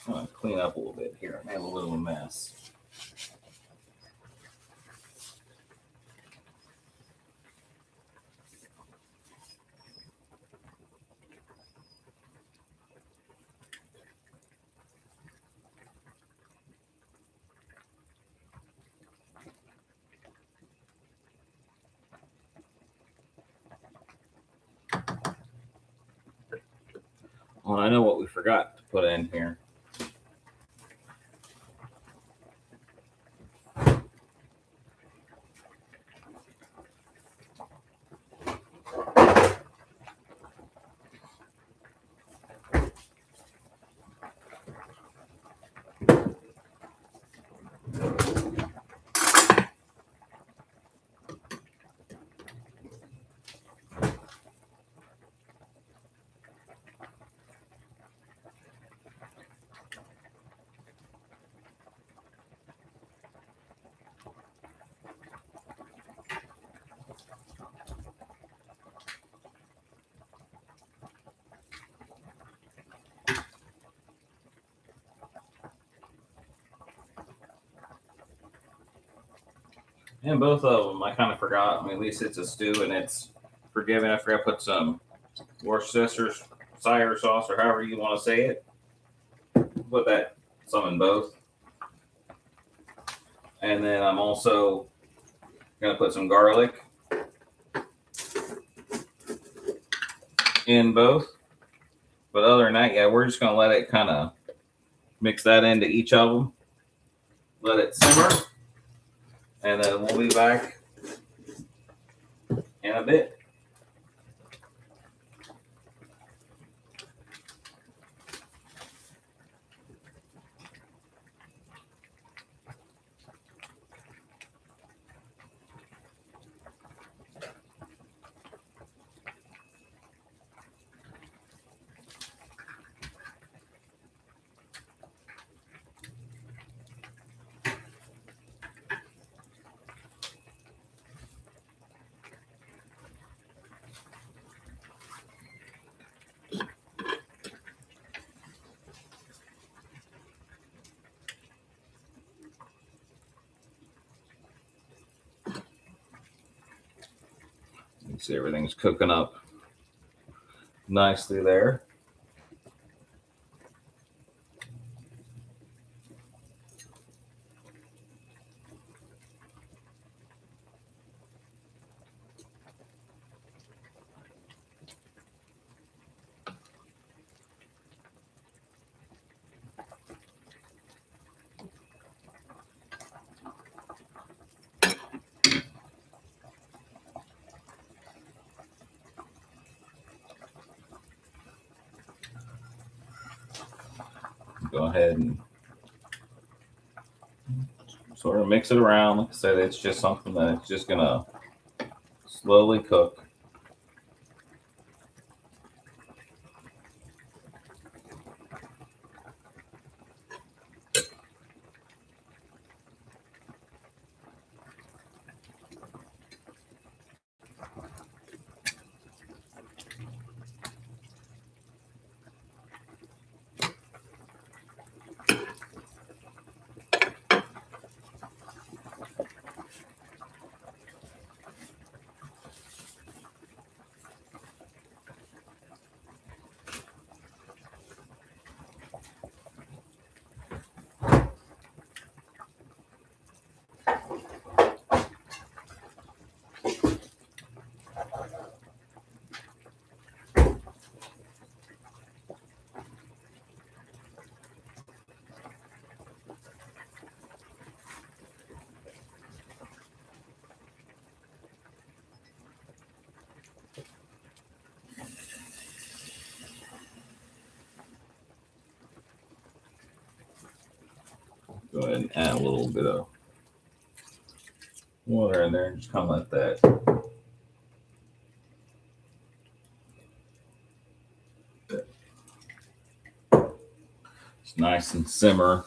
I'm going to clean up a little bit here. I have a little mess. Well, I know what we forgot to put in here. And both of them, I kind of forgot. I mean, at least it's a stew and it's forgiving. I forgot to put some Worcestershire sauce or however you want to say it. Put that some in both. And then I'm also going to put some garlic in both. But other than that, yeah, we're just going to let it kind of mix that into each of them. Let it simmer. And then we'll be back in a bit. You see everything's cooking up nicely there. Go ahead and sort of mix it around. Like I said, it's just something that's just going to slowly cook. Go ahead and add a little bit of water in there and just kind of let that it's nice and simmer.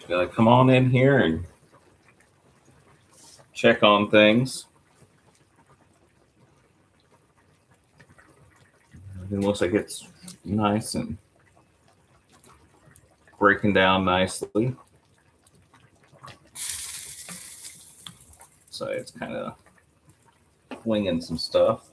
Gotta come on in here and check on things. It looks like it's nice and breaking down nicely. So it's kind of flinging some stuff.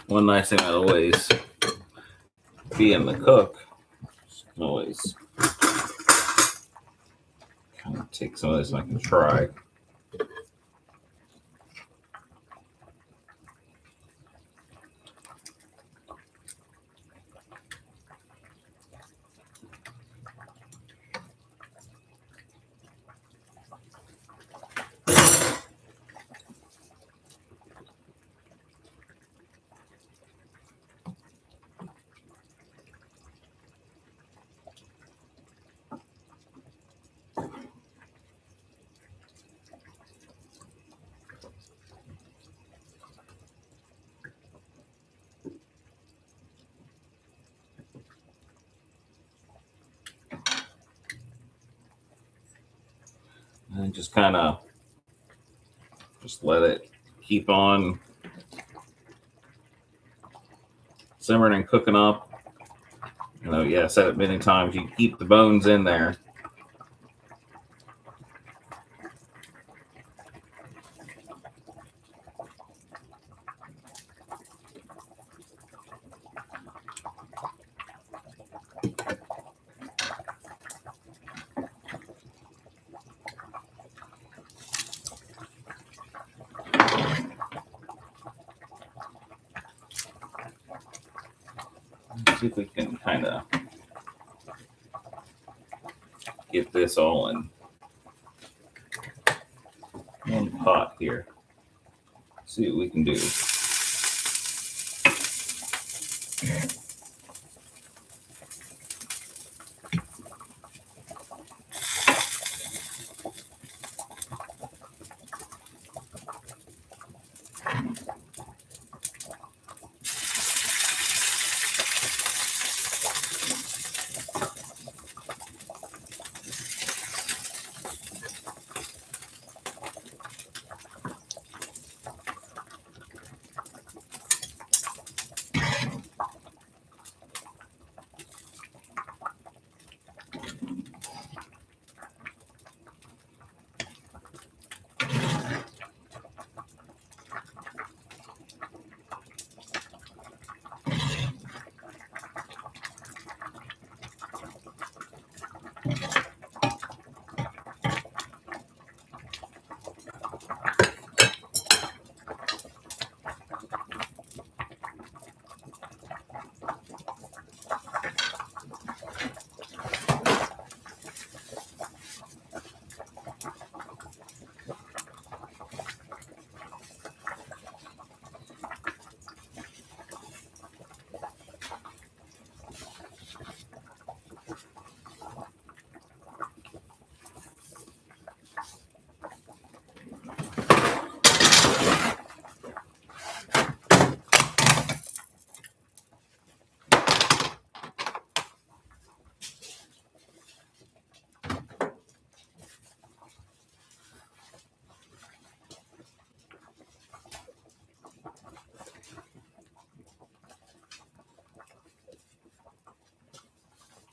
One nice thing about always being the cook, you can always kind of take some of this and I can try. And just kind of just let it keep on simmering and cooking up. You know, yeah, I said it many times. You keep the bones in there. See if we can kind of get this all in one pot here. See what we can do.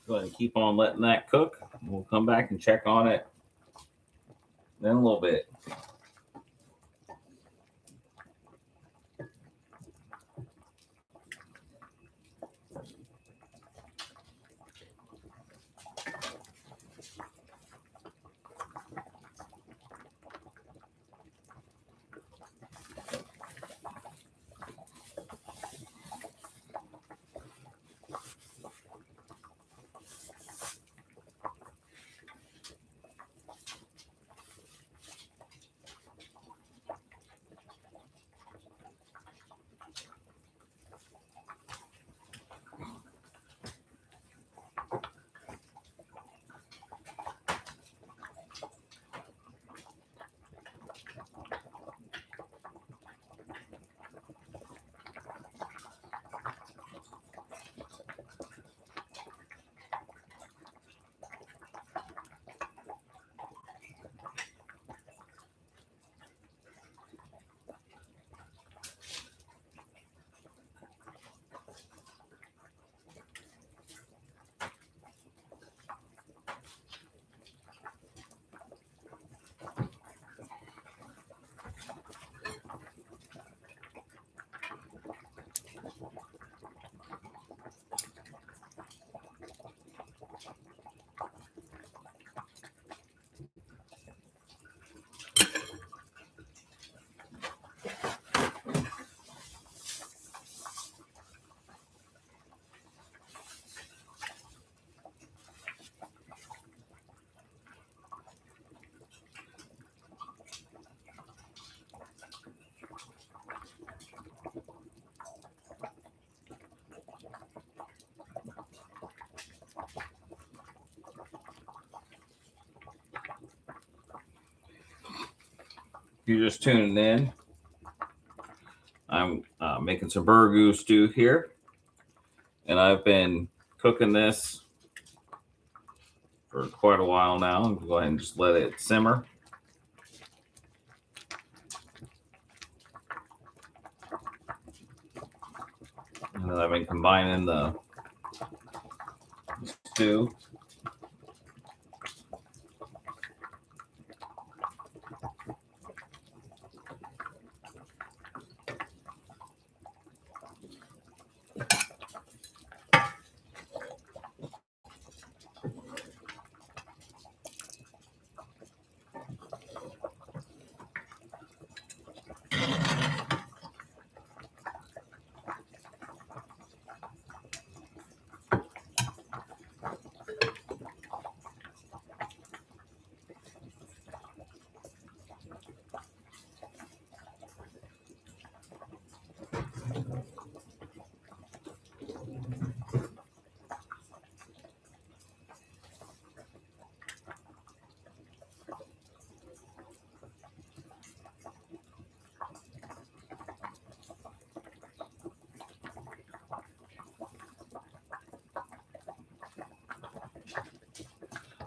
Go ahead and keep on letting that cook. We'll come back and check on it in a little bit. If you're just tuning in, I'm making some Burgoo stew here, and I've been cooking this for quite a while now. I'm going to go ahead and just let it simmer. And then I've been combining the stew.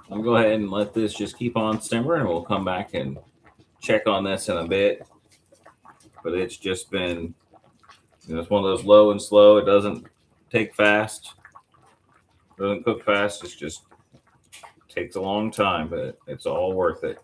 I'll go ahead and let this just keep on simmering, and we'll come back and check on this in a bit. But it's just been, it's one of those low and slow. It doesn't take fast. It doesn't cook fast. It's just takes a long time, but it's all worth it.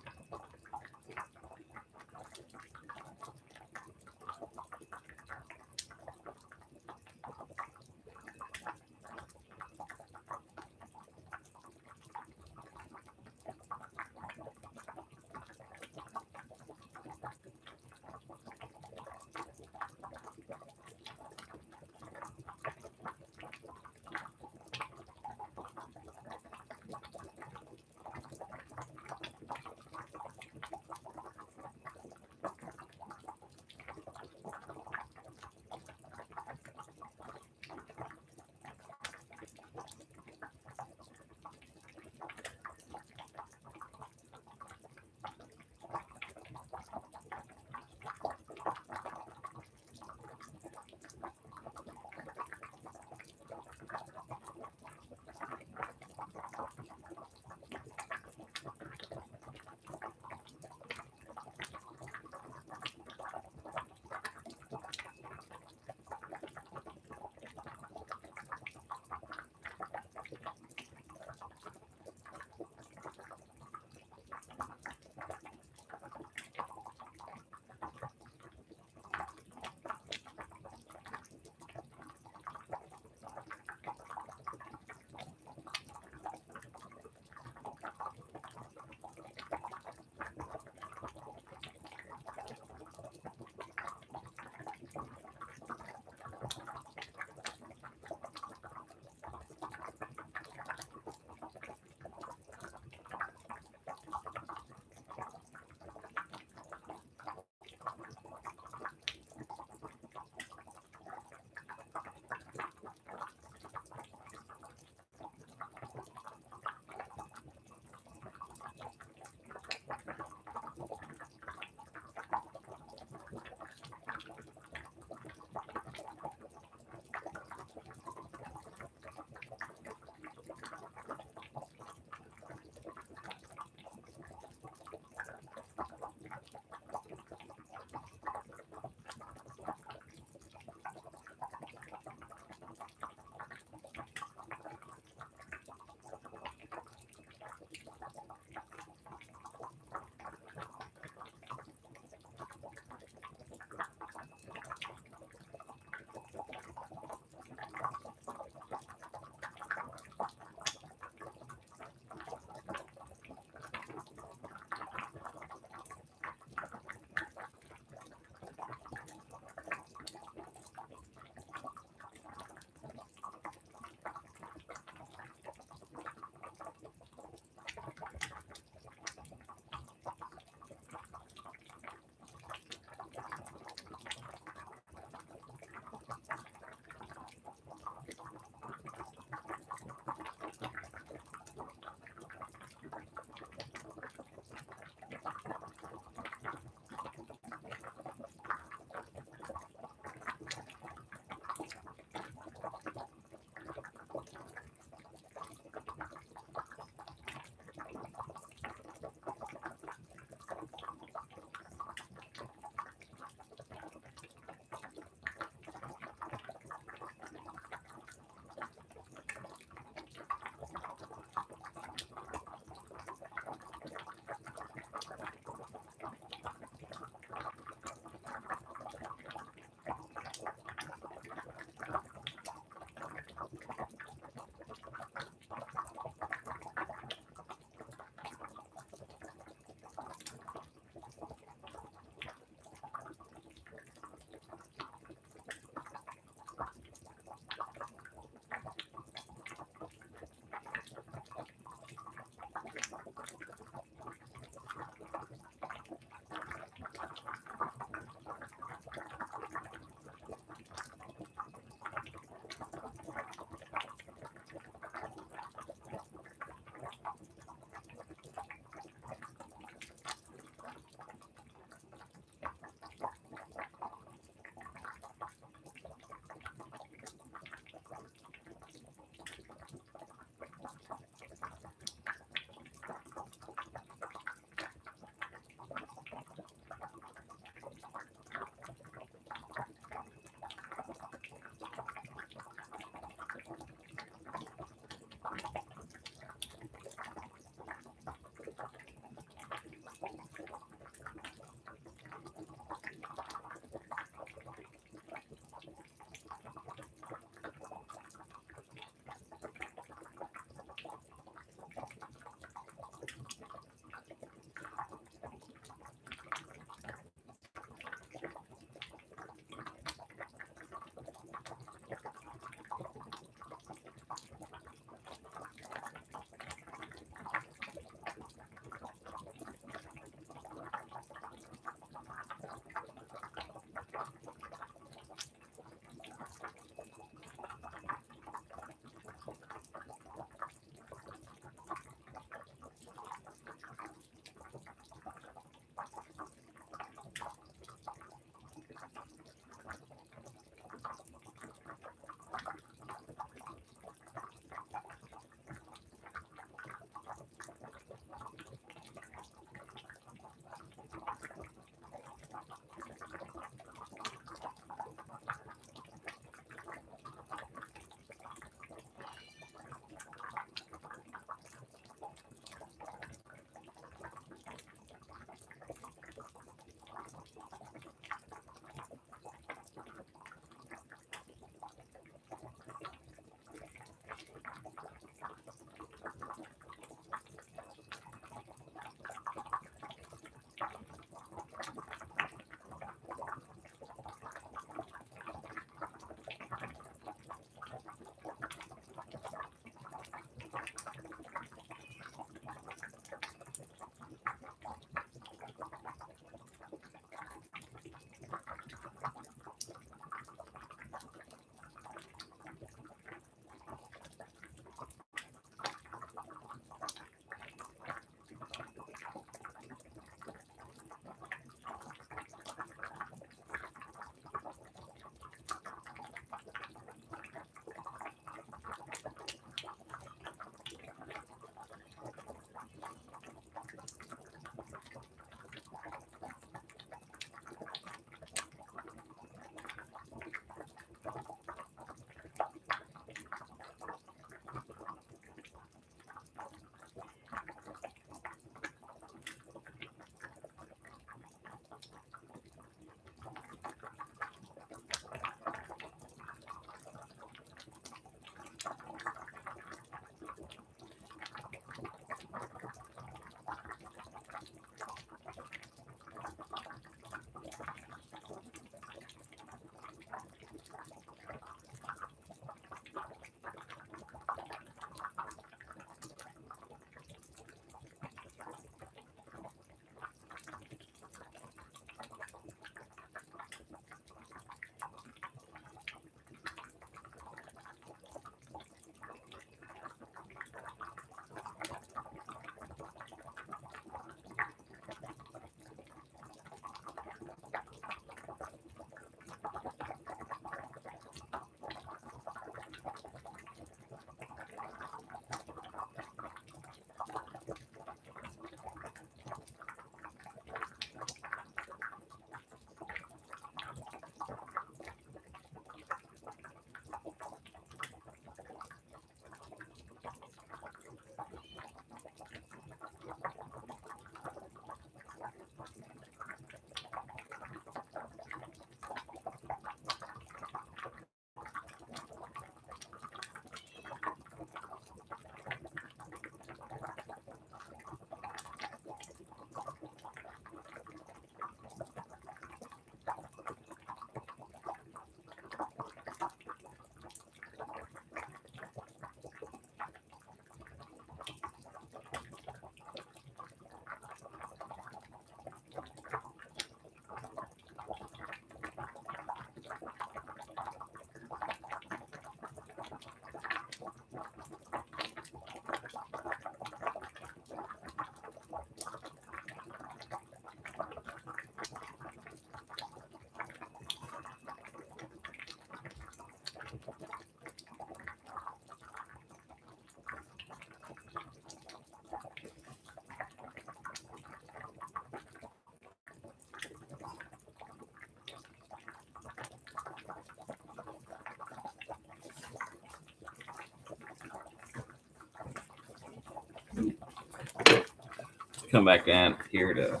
come back in here to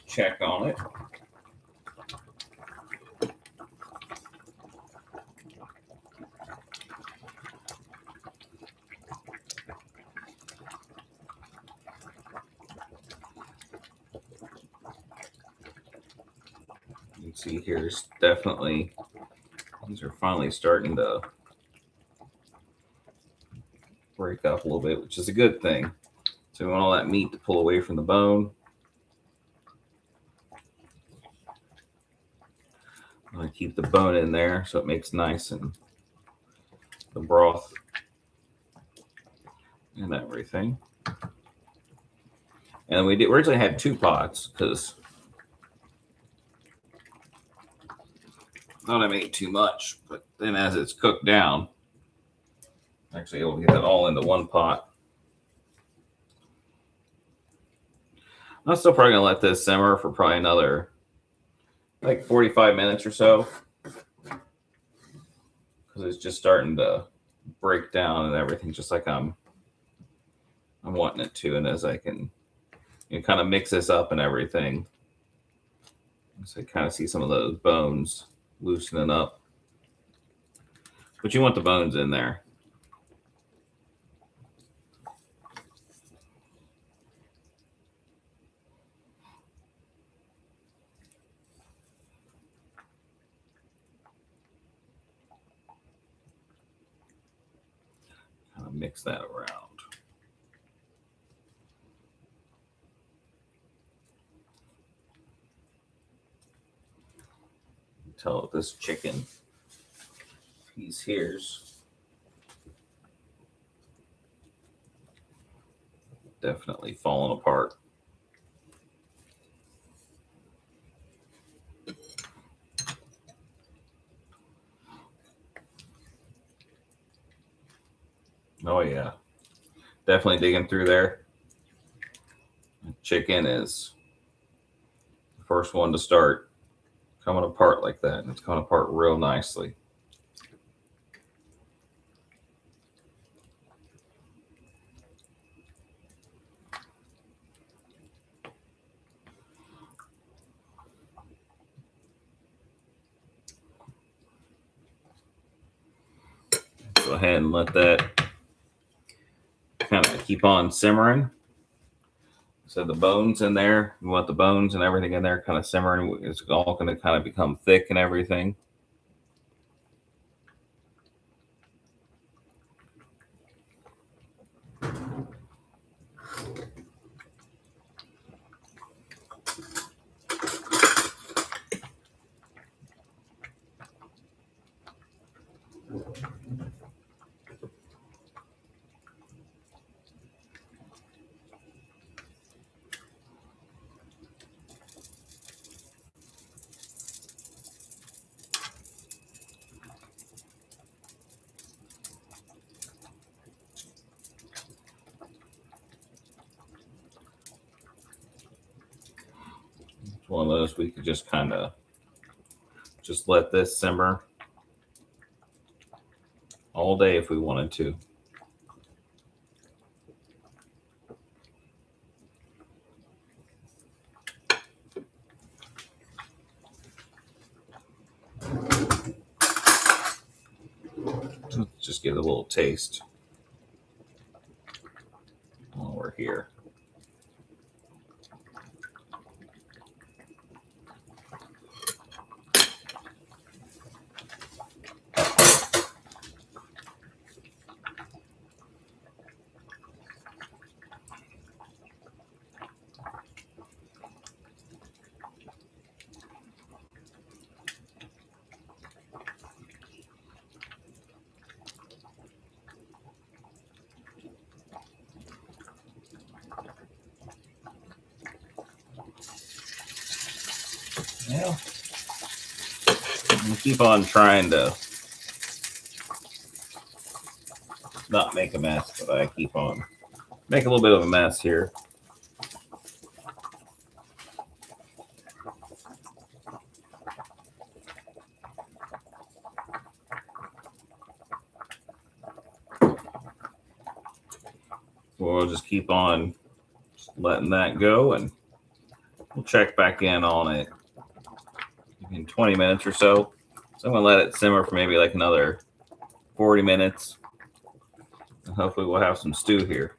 check on it. You can see here's definitely, these are finally starting to break up a little bit, which is a good thing. So we want all that meat to pull away from the bone. I keep the bone in there so it makes nice and the broth and everything. And we originally had 2 pots because I thought I made too much, but then as it's cooked down, actually able to get that all into 1 pot. I'm still probably gonna let this simmer for probably another like 45 minutes or so, because it's just starting to break down and everything, just like I'm wanting it to. And as I can, kind of mix this up and everything, so I kind of see some of those bones loosening up. But you want the bones in there. Kind of mix that around. Tell this chicken piece here's definitely falling apart. Oh yeah, definitely digging through there. Chicken is the first one to start coming apart like that, and it's coming apart real nicely. Go ahead and let that kind of keep on simmering. So the bones in there, you want the bones and everything in there kind of simmering. It's all going to kind of become thick and everything. One of those we could just kind of just let this simmer all day if we wanted to. Just give it a little taste while we're here. Yeah. Keep on trying to not make a mess, but I keep on making a little bit of a mess here. We'll just keep on Just letting that go, and we'll check back in on it in 20 minutes or so. So I'm going to let it simmer for maybe like another 40 minutes. And hopefully we'll have some stew here.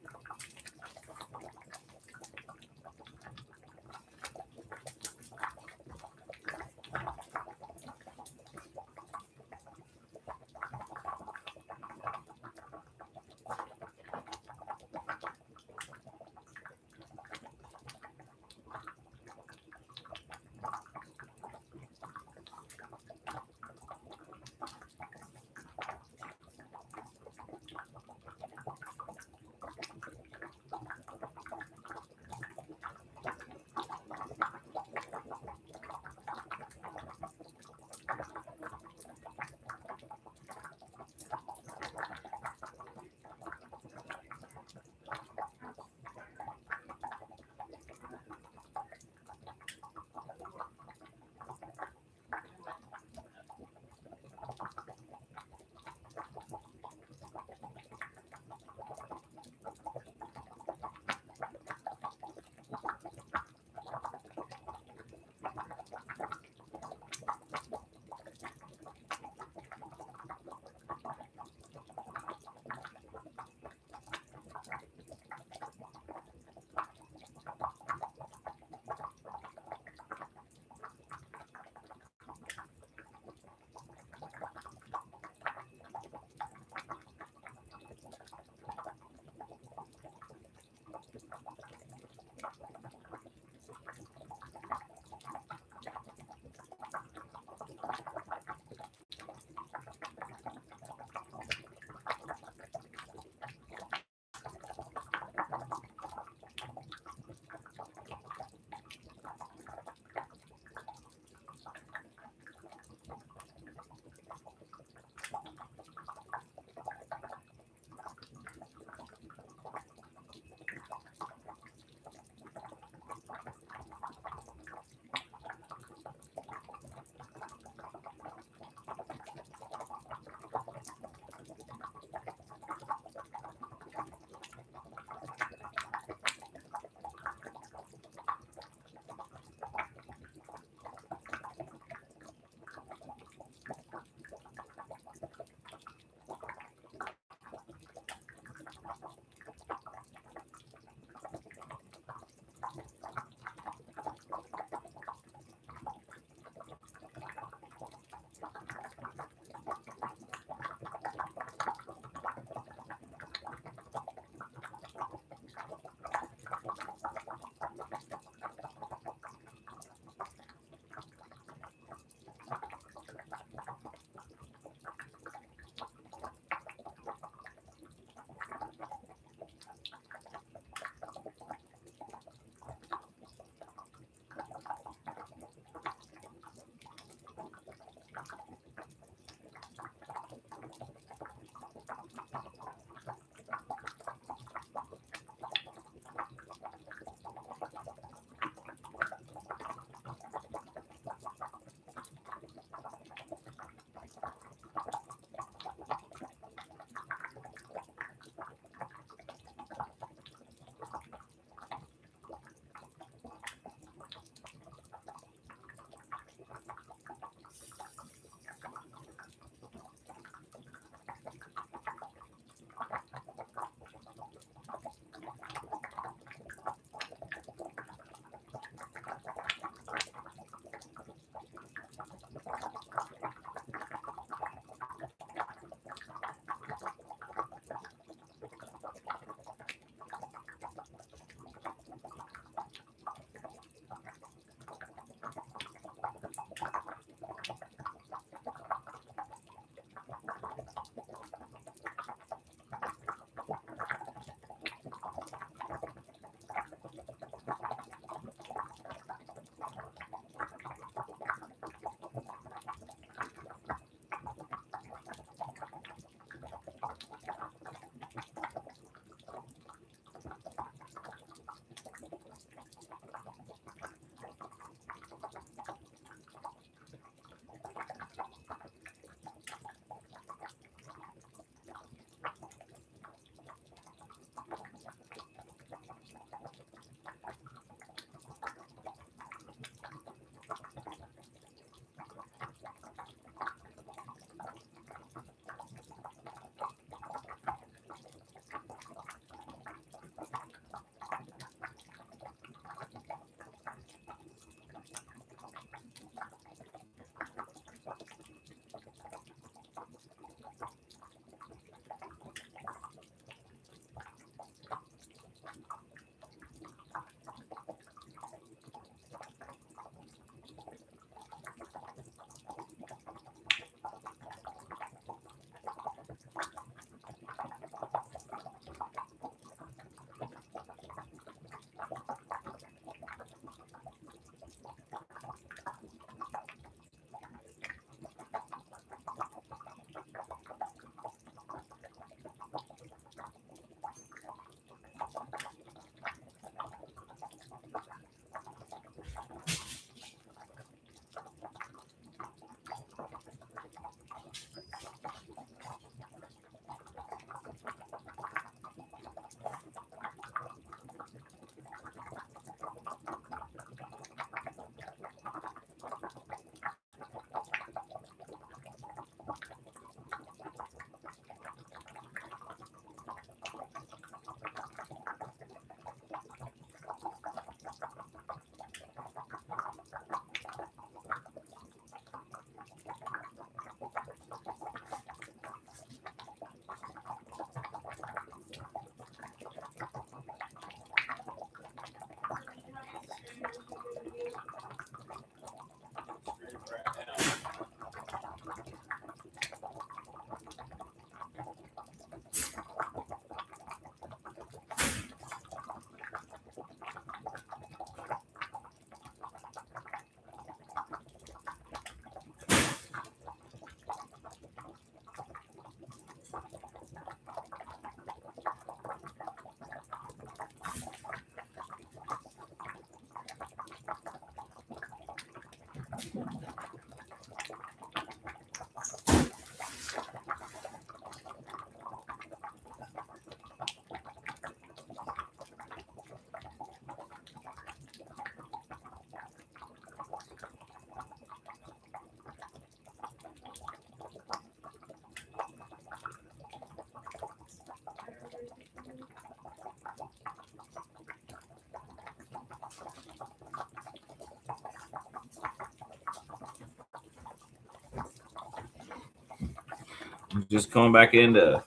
Just coming back in to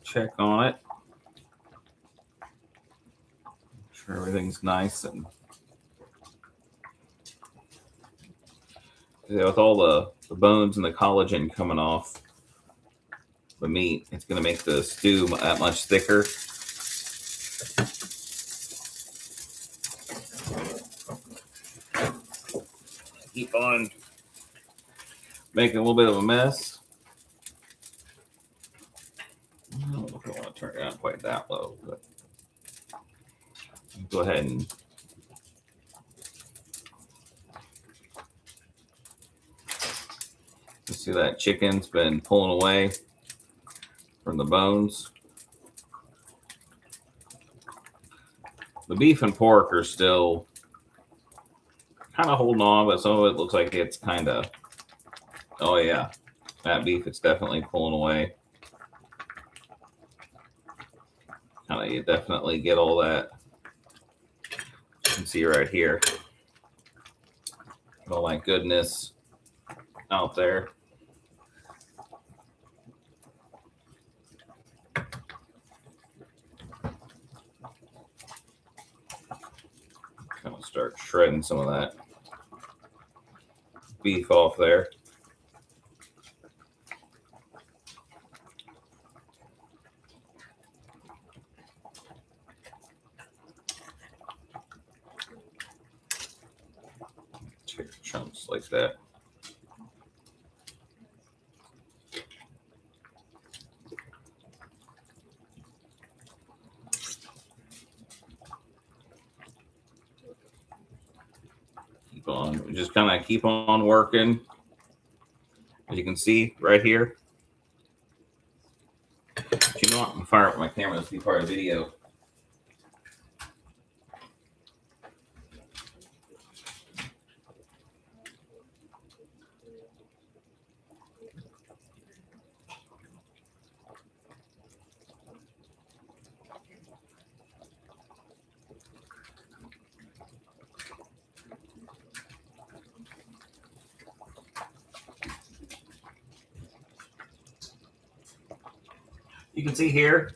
check on it. Make sure everything's nice and with all the bones and the collagen coming off the meat, it's going to make the stew that much thicker. Keep on making a little bit of a mess. I don't know if I want to turn it down quite that low, but go ahead and you see that chicken's been pulling away from the bones. The beef and pork are still kind of holding on, but some of it looks like it's kind of, oh yeah, that beef, it's definitely pulling away. Kind of, you definitely get all that. You can see right here, all that goodness out there. Kind of start shredding some of that beef off there. Take chunks like that. Keep on, just kind of keep on working. As you can see right here. But you know what? I'm gonna fire up my camera. This will be part of the video. You can see here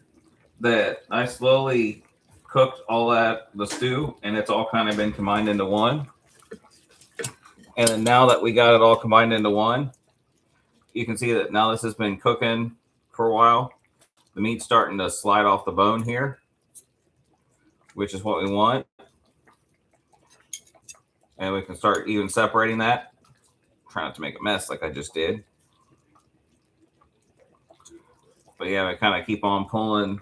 that I slowly cooked all the stew, and it's all kind of been combined into one. And then now that we got it all combined into one, you can see that now this has been cooking for a while. The meat's starting to slide off the bone here, which is what we want. And we can start even separating that. Try not to make a mess like I just did. But yeah, we kind of keep on pulling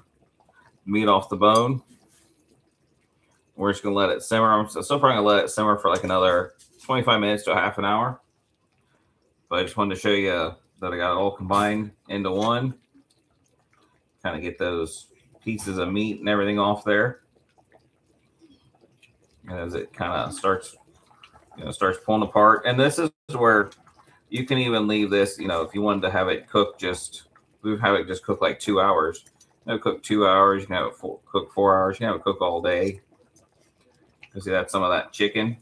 meat off the bone. We're just going to let it simmer. I'm still probably going to let it simmer for like another 25 minutes to a half an hour. But I just wanted to show you that I got it all combined into one. Kind of get those pieces of meat and everything off there. And as it kind of starts pulling apart. And this is where you can even leave this, if you wanted to have it cook we would have it just cook like 2 hours. Cook 2 hours. You can have it cook 4 hours. You can have it cook all day. You see that's some of that chicken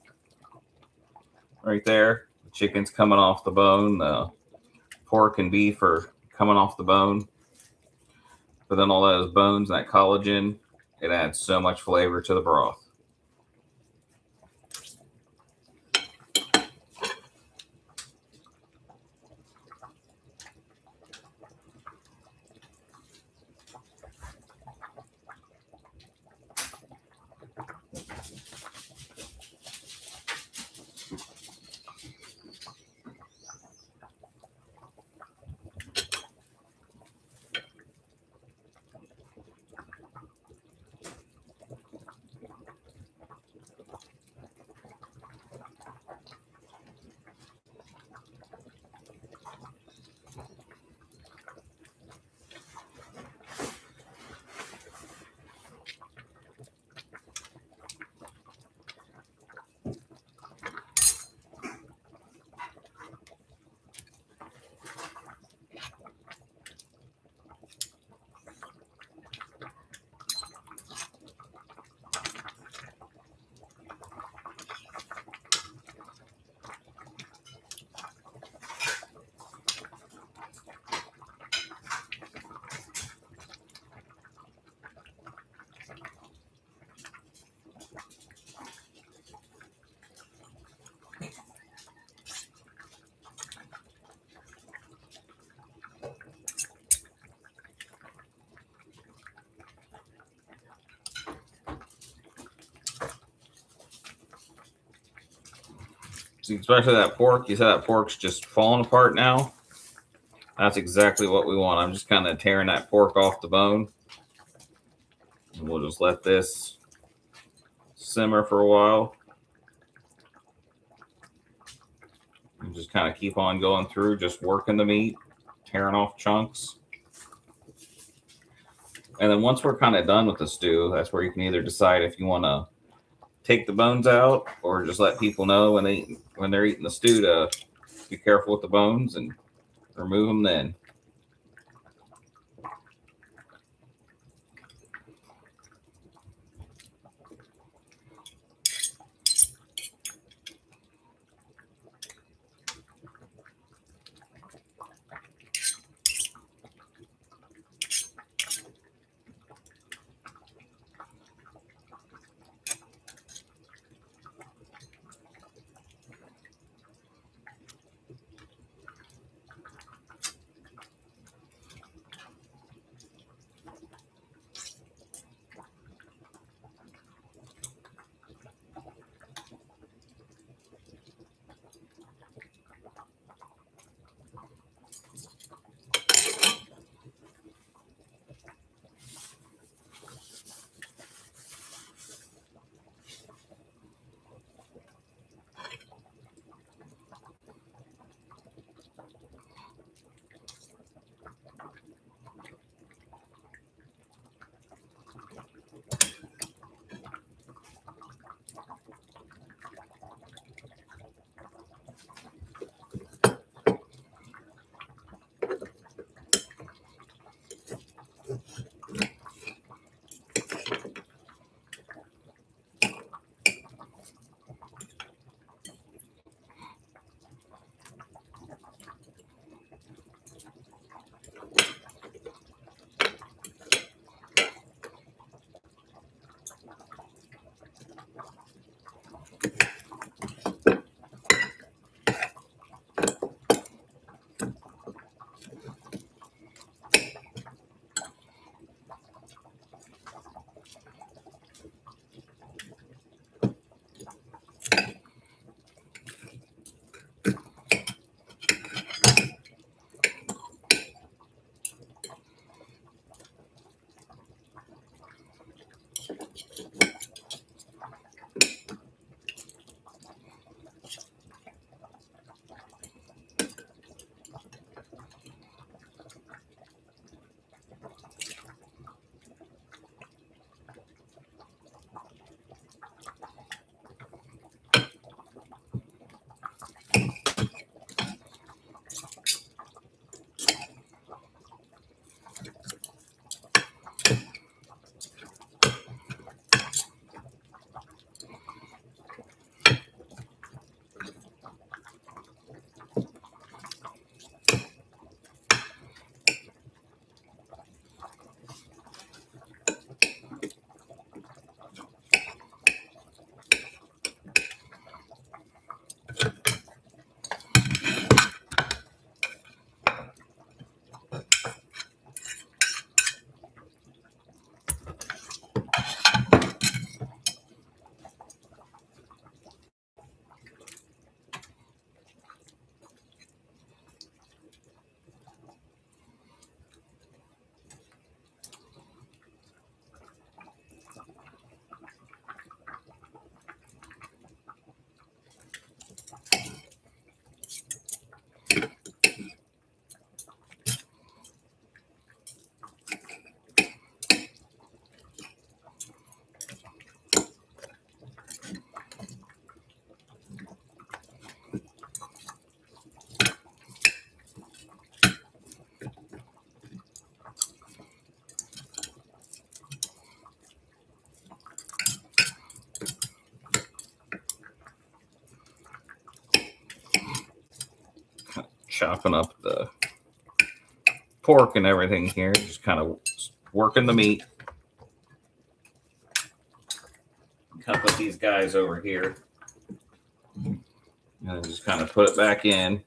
right there. The chicken's coming off the bone. The pork and beef are coming off the bone. But then all those bones and that collagen, it adds so much flavor to the broth. See, especially that pork. You said that pork's just falling apart now. That's exactly what we want. I'm just kind of tearing that pork off the bone. And we'll just let this simmer for a while. And just kind of keep on going through, just working the meat, tearing off chunks. And then once we're kind of done with the stew, that's where you can either decide if you want to take the bones out or just let people know when they're eating the stew to be careful with the bones and remove them then. Chopping up the pork and everything here, just kind of working the meat. Kind of put these guys over here and then just kind of put it back in.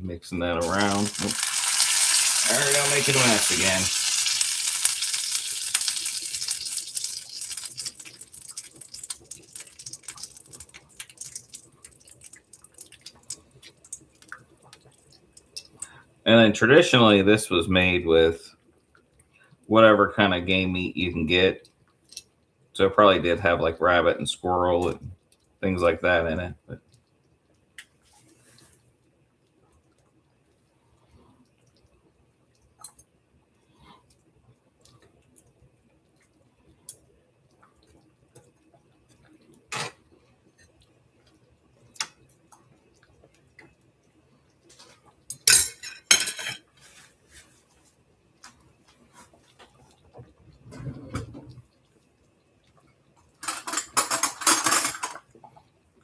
Mixing that around. Oops. There we go, making a mess again. And then traditionally, this was made with whatever kind of game meat you can get. So it probably did have like rabbit and squirrel and things like that in it. But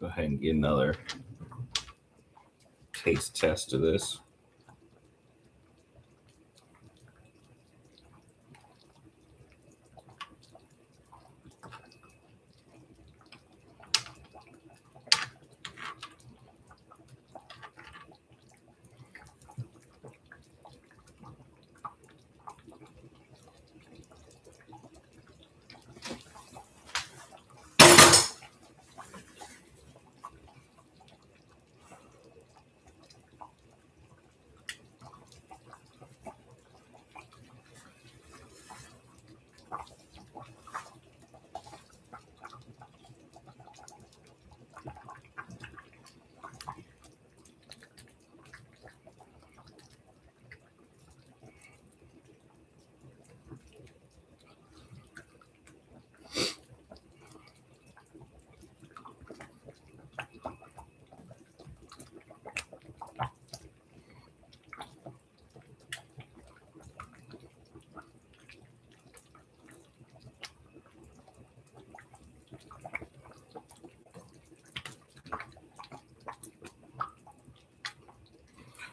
go ahead and get another taste test of this.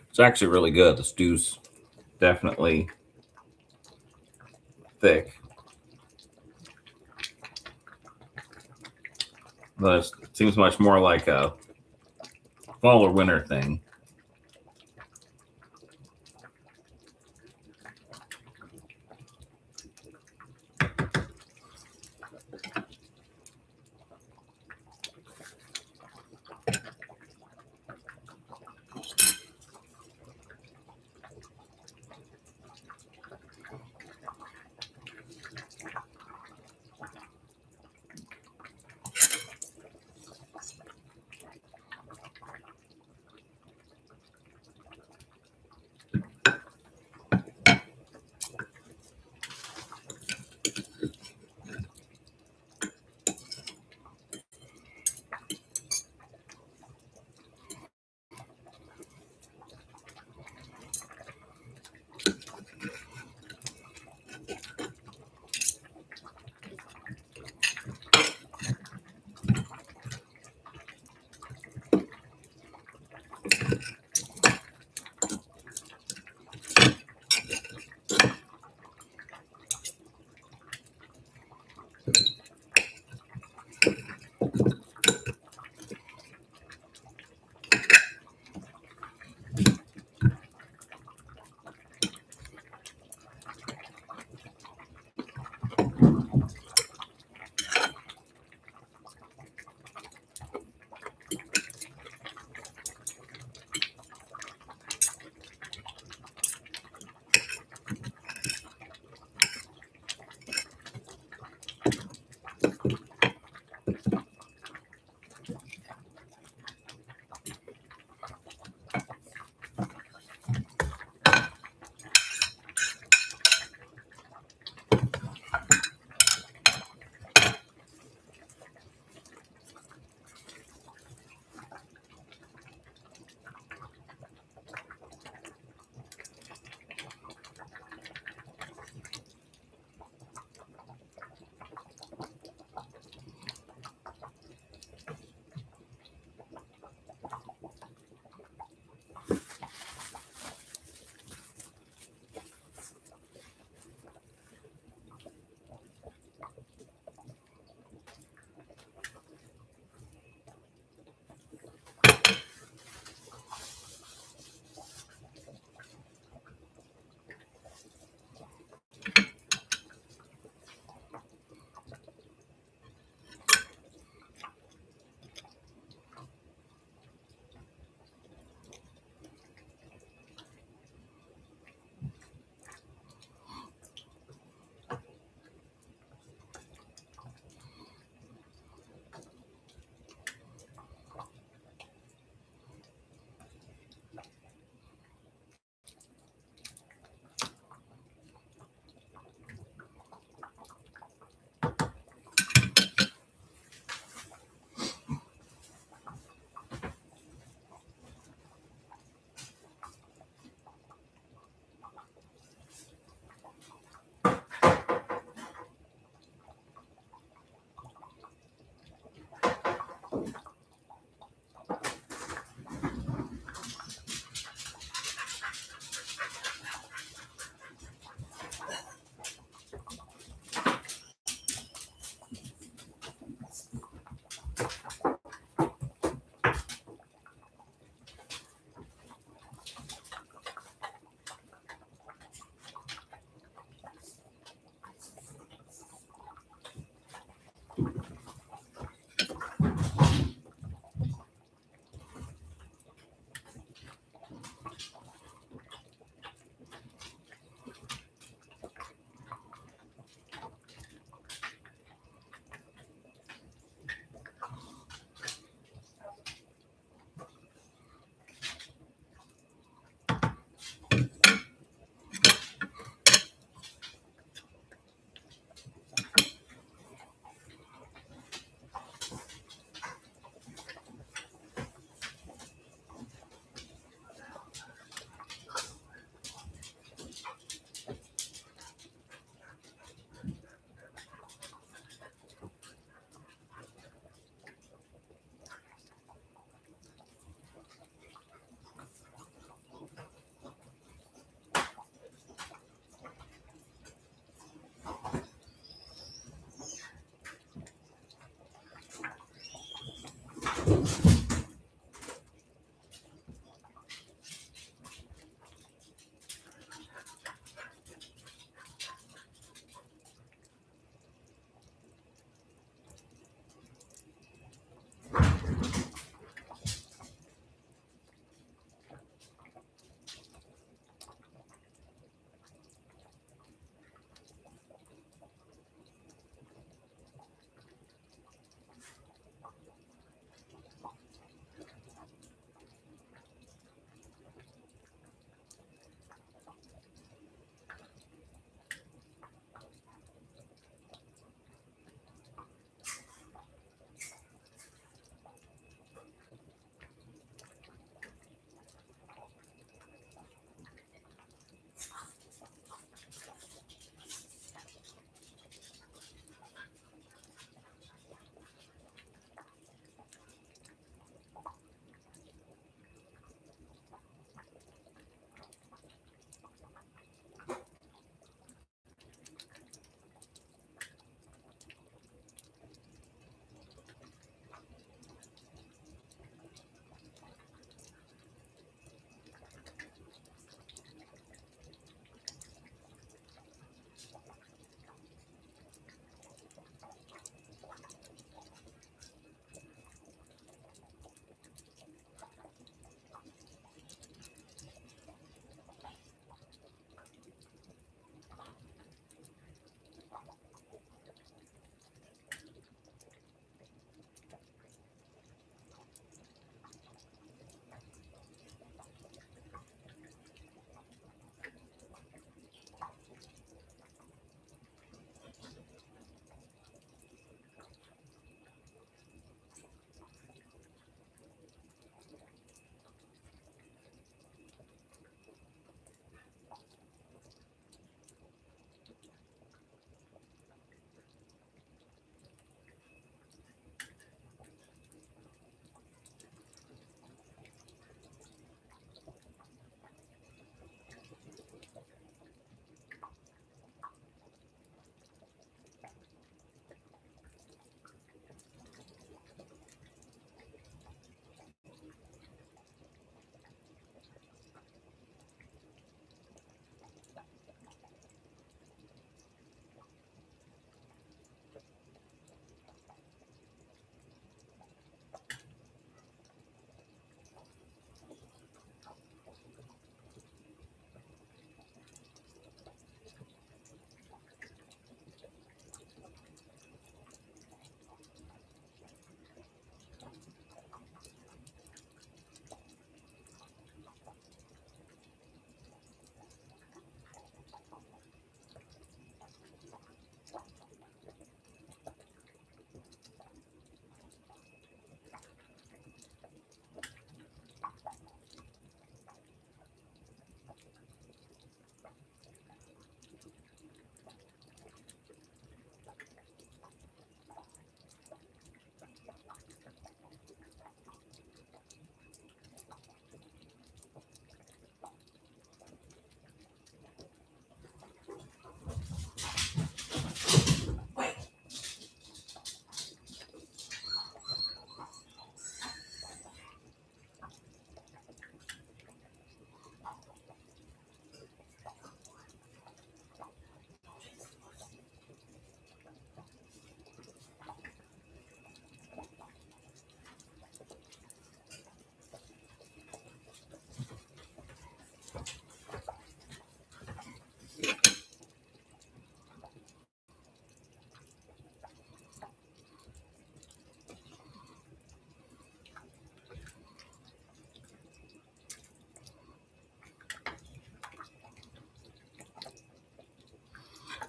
It's actually really good. The stew's definitely thick. But it seems much more like a fall or winter thing.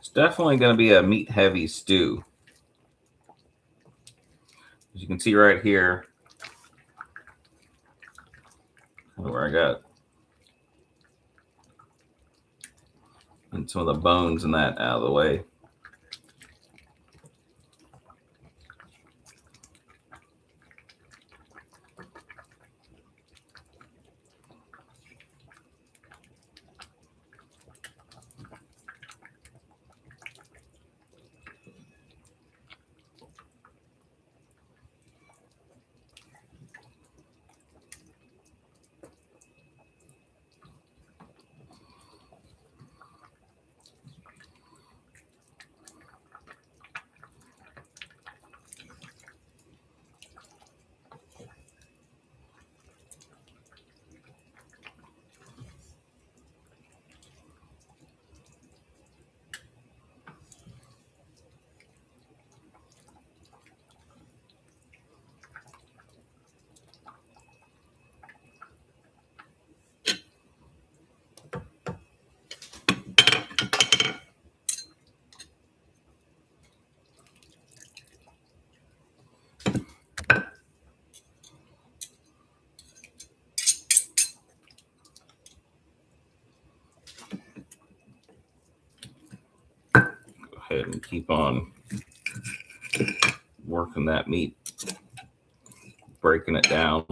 It's definitely going to be a meat heavy stew. As you can see right here, where I got and some of the bones and that out of the way. keep on working that meat, breaking it down.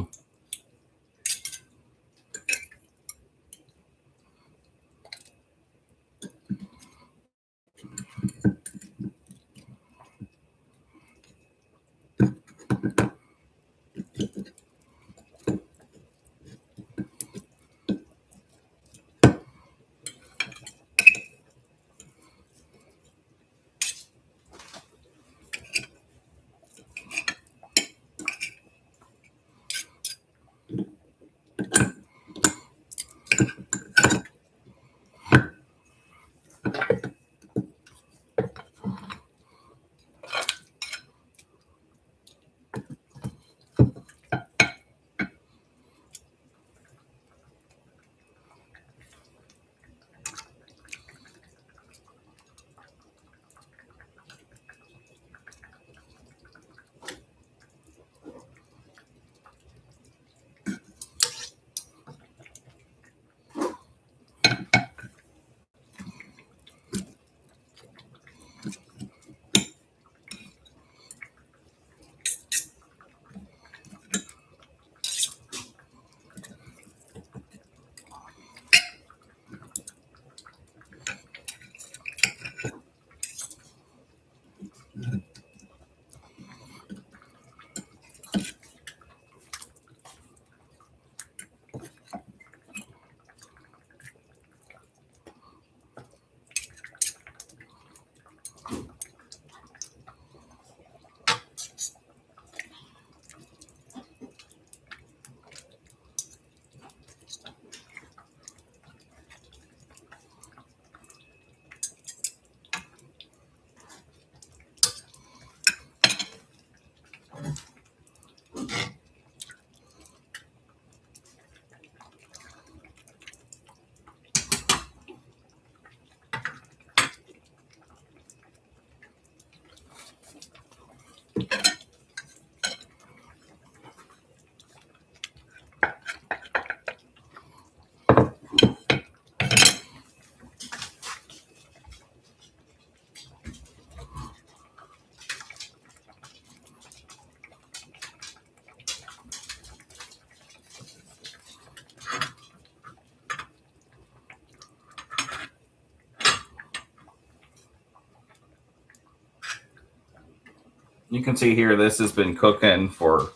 You can see here, this has been cooking for,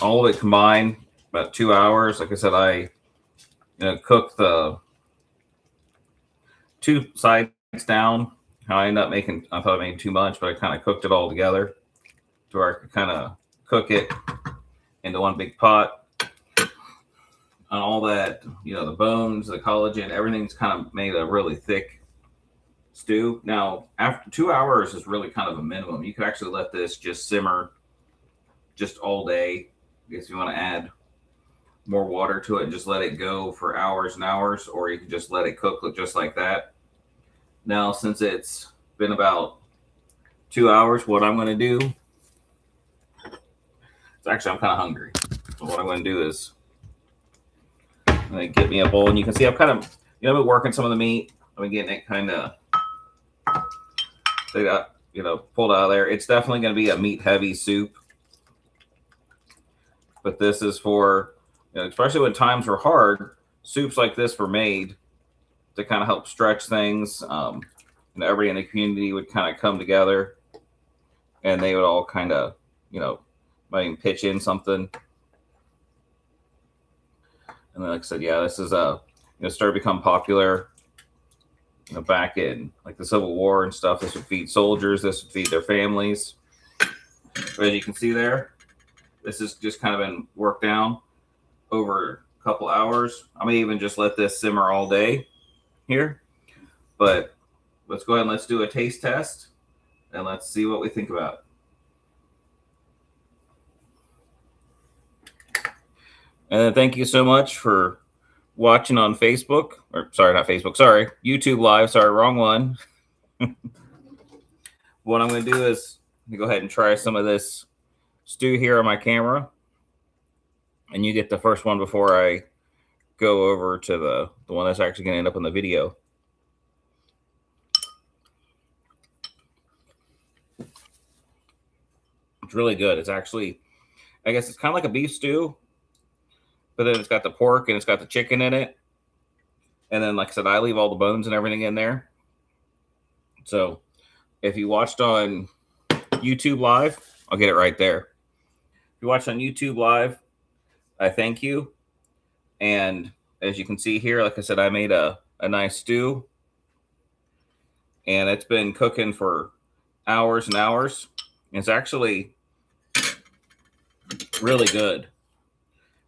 all of it combined, about 2 hours. Like I said, I cooked the two sides down. How I ended up making, I thought I made too much, but I kind of cooked it all together to where I could kind of cook it into one big pot. And all that, the bones, the collagen, everything's kind of made a really thick stew. Now, after 2 hours is really kind of a minimum. You could actually let this just simmer just all day. I guess you want to add more water to it and just let it go for hours and hours, or you can just let it cook just like that. Now, since it's been about 2 hours, what I'm going to do is actually, I'm kind of hungry. So what I'm going to do is I'm going to get me a bowl, and you can see I've kind of, I've been working some of the meat. I've been getting it kind of, they got, pulled out of there. It's definitely going to be a meat heavy soup, but this is for, especially when times were hard, soups like this were made to kind of help stretch things. Everybody in the community would kind of come together, and they would all kind of, might even pitch in something. And then, like I said, yeah, this is started to become popular. Back in like the Civil War and stuff. This would feed soldiers. This would feed their families. But as you can see there, this has just kind of been worked down over a couple hours. I may even just let this simmer all day here. But let's go ahead and let's do a taste test, and let's see what we think about it. And then thank you so much for watching on Facebook, or sorry, not Facebook, sorry, YouTube Live. Sorry, wrong one. What I'm going to do is go ahead and try some of this stew here on my camera, and you get the first one before I go over to the one that's actually going to end up in the video. It's really good. It's actually, I guess it's kind of like a beef stew, but then it's got the pork and it's got the chicken in it. And then, like I said, I leave all the bones and everything in there. So if you watched on YouTube Live, I'll get it right there. If you watched on YouTube Live, I thank you. And as you can see here, like I said, I made a nice stew. And it's been cooking for hours and hours. It's actually really good.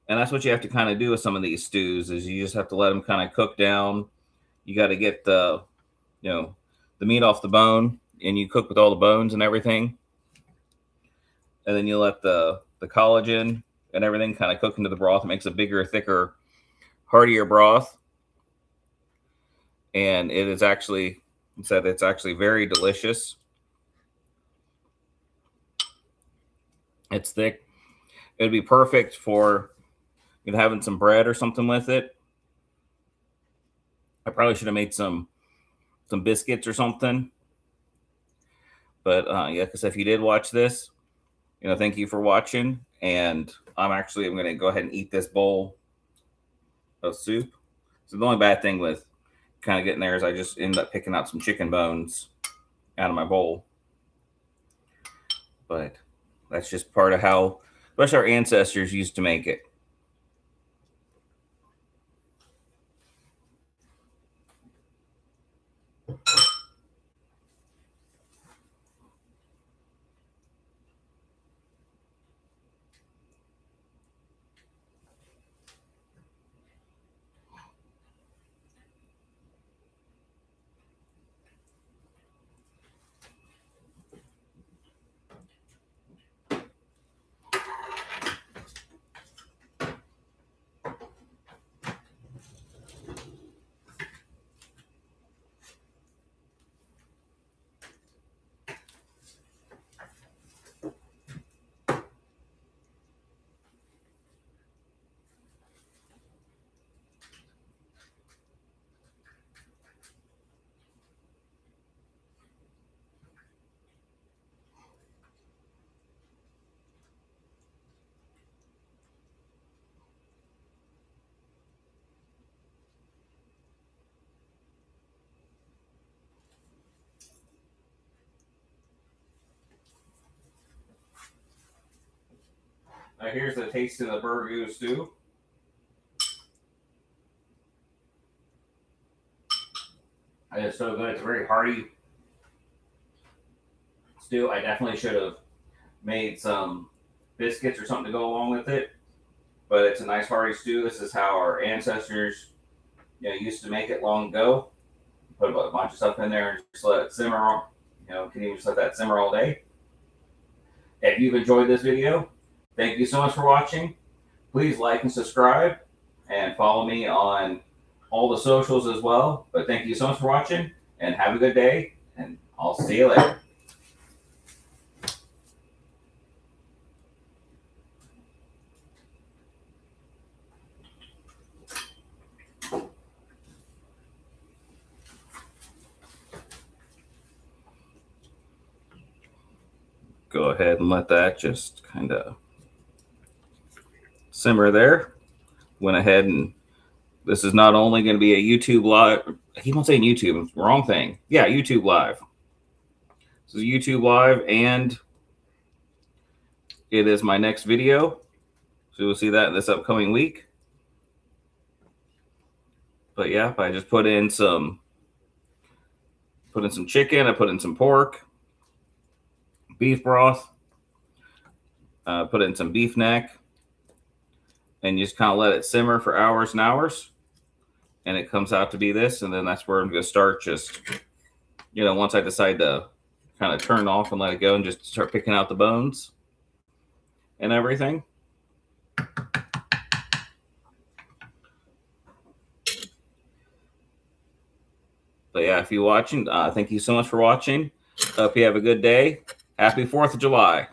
And that's what you have to kind of do with some of these stews, is you just have to let them kind of cook down. You got to get the meat off the bone, and you cook with all the bones and everything. And then you let the collagen and everything kind of cook into the broth. It makes a bigger, thicker, heartier broth. And it is actually, it's actually very delicious. It's thick. It'd be perfect for having some bread or something with it. I probably should have made some biscuits or something. But yeah, because if you did watch this, thank you for watching. And I'm going to go ahead and eat this bowl of soup. So the only bad thing with kind of getting there is I just end up picking out some chicken bones out of my bowl. But that's just part of how, especially our ancestors used to make it. Now here's the taste of the Burgoo stew. It's so good. It's a very hearty stew. I definitely should have made some biscuits or something to go along with it. But it's a nice hearty stew. This is how our ancestors used to make it long ago. Put a bunch of stuff in there and just let it simmer. Can even just let that simmer all day. If you've enjoyed this video, thank you so much for watching. Please like and subscribe and follow me on all the socials as well. But thank you so much for watching and have a good day, and I'll see you later. Go ahead and let that just kind of simmer there. Went ahead and this is not only going to be a YouTube live. I keep on saying YouTube. Wrong thing. Yeah, YouTube live. This is YouTube live, and it is my next video. So you'll see that this upcoming week. But yeah, I just put in some chicken. I put in some pork, beef broth. Put in some beef neck, and you just kind of let it simmer for hours and hours. And it comes out to be this, and then that's where I'm going to start just, once I decide to kind of turn off and let it go and just start picking out the bones and everything. But yeah, if you're watching, thank you so much for watching. Hope you have a good day. Happy 4th of July.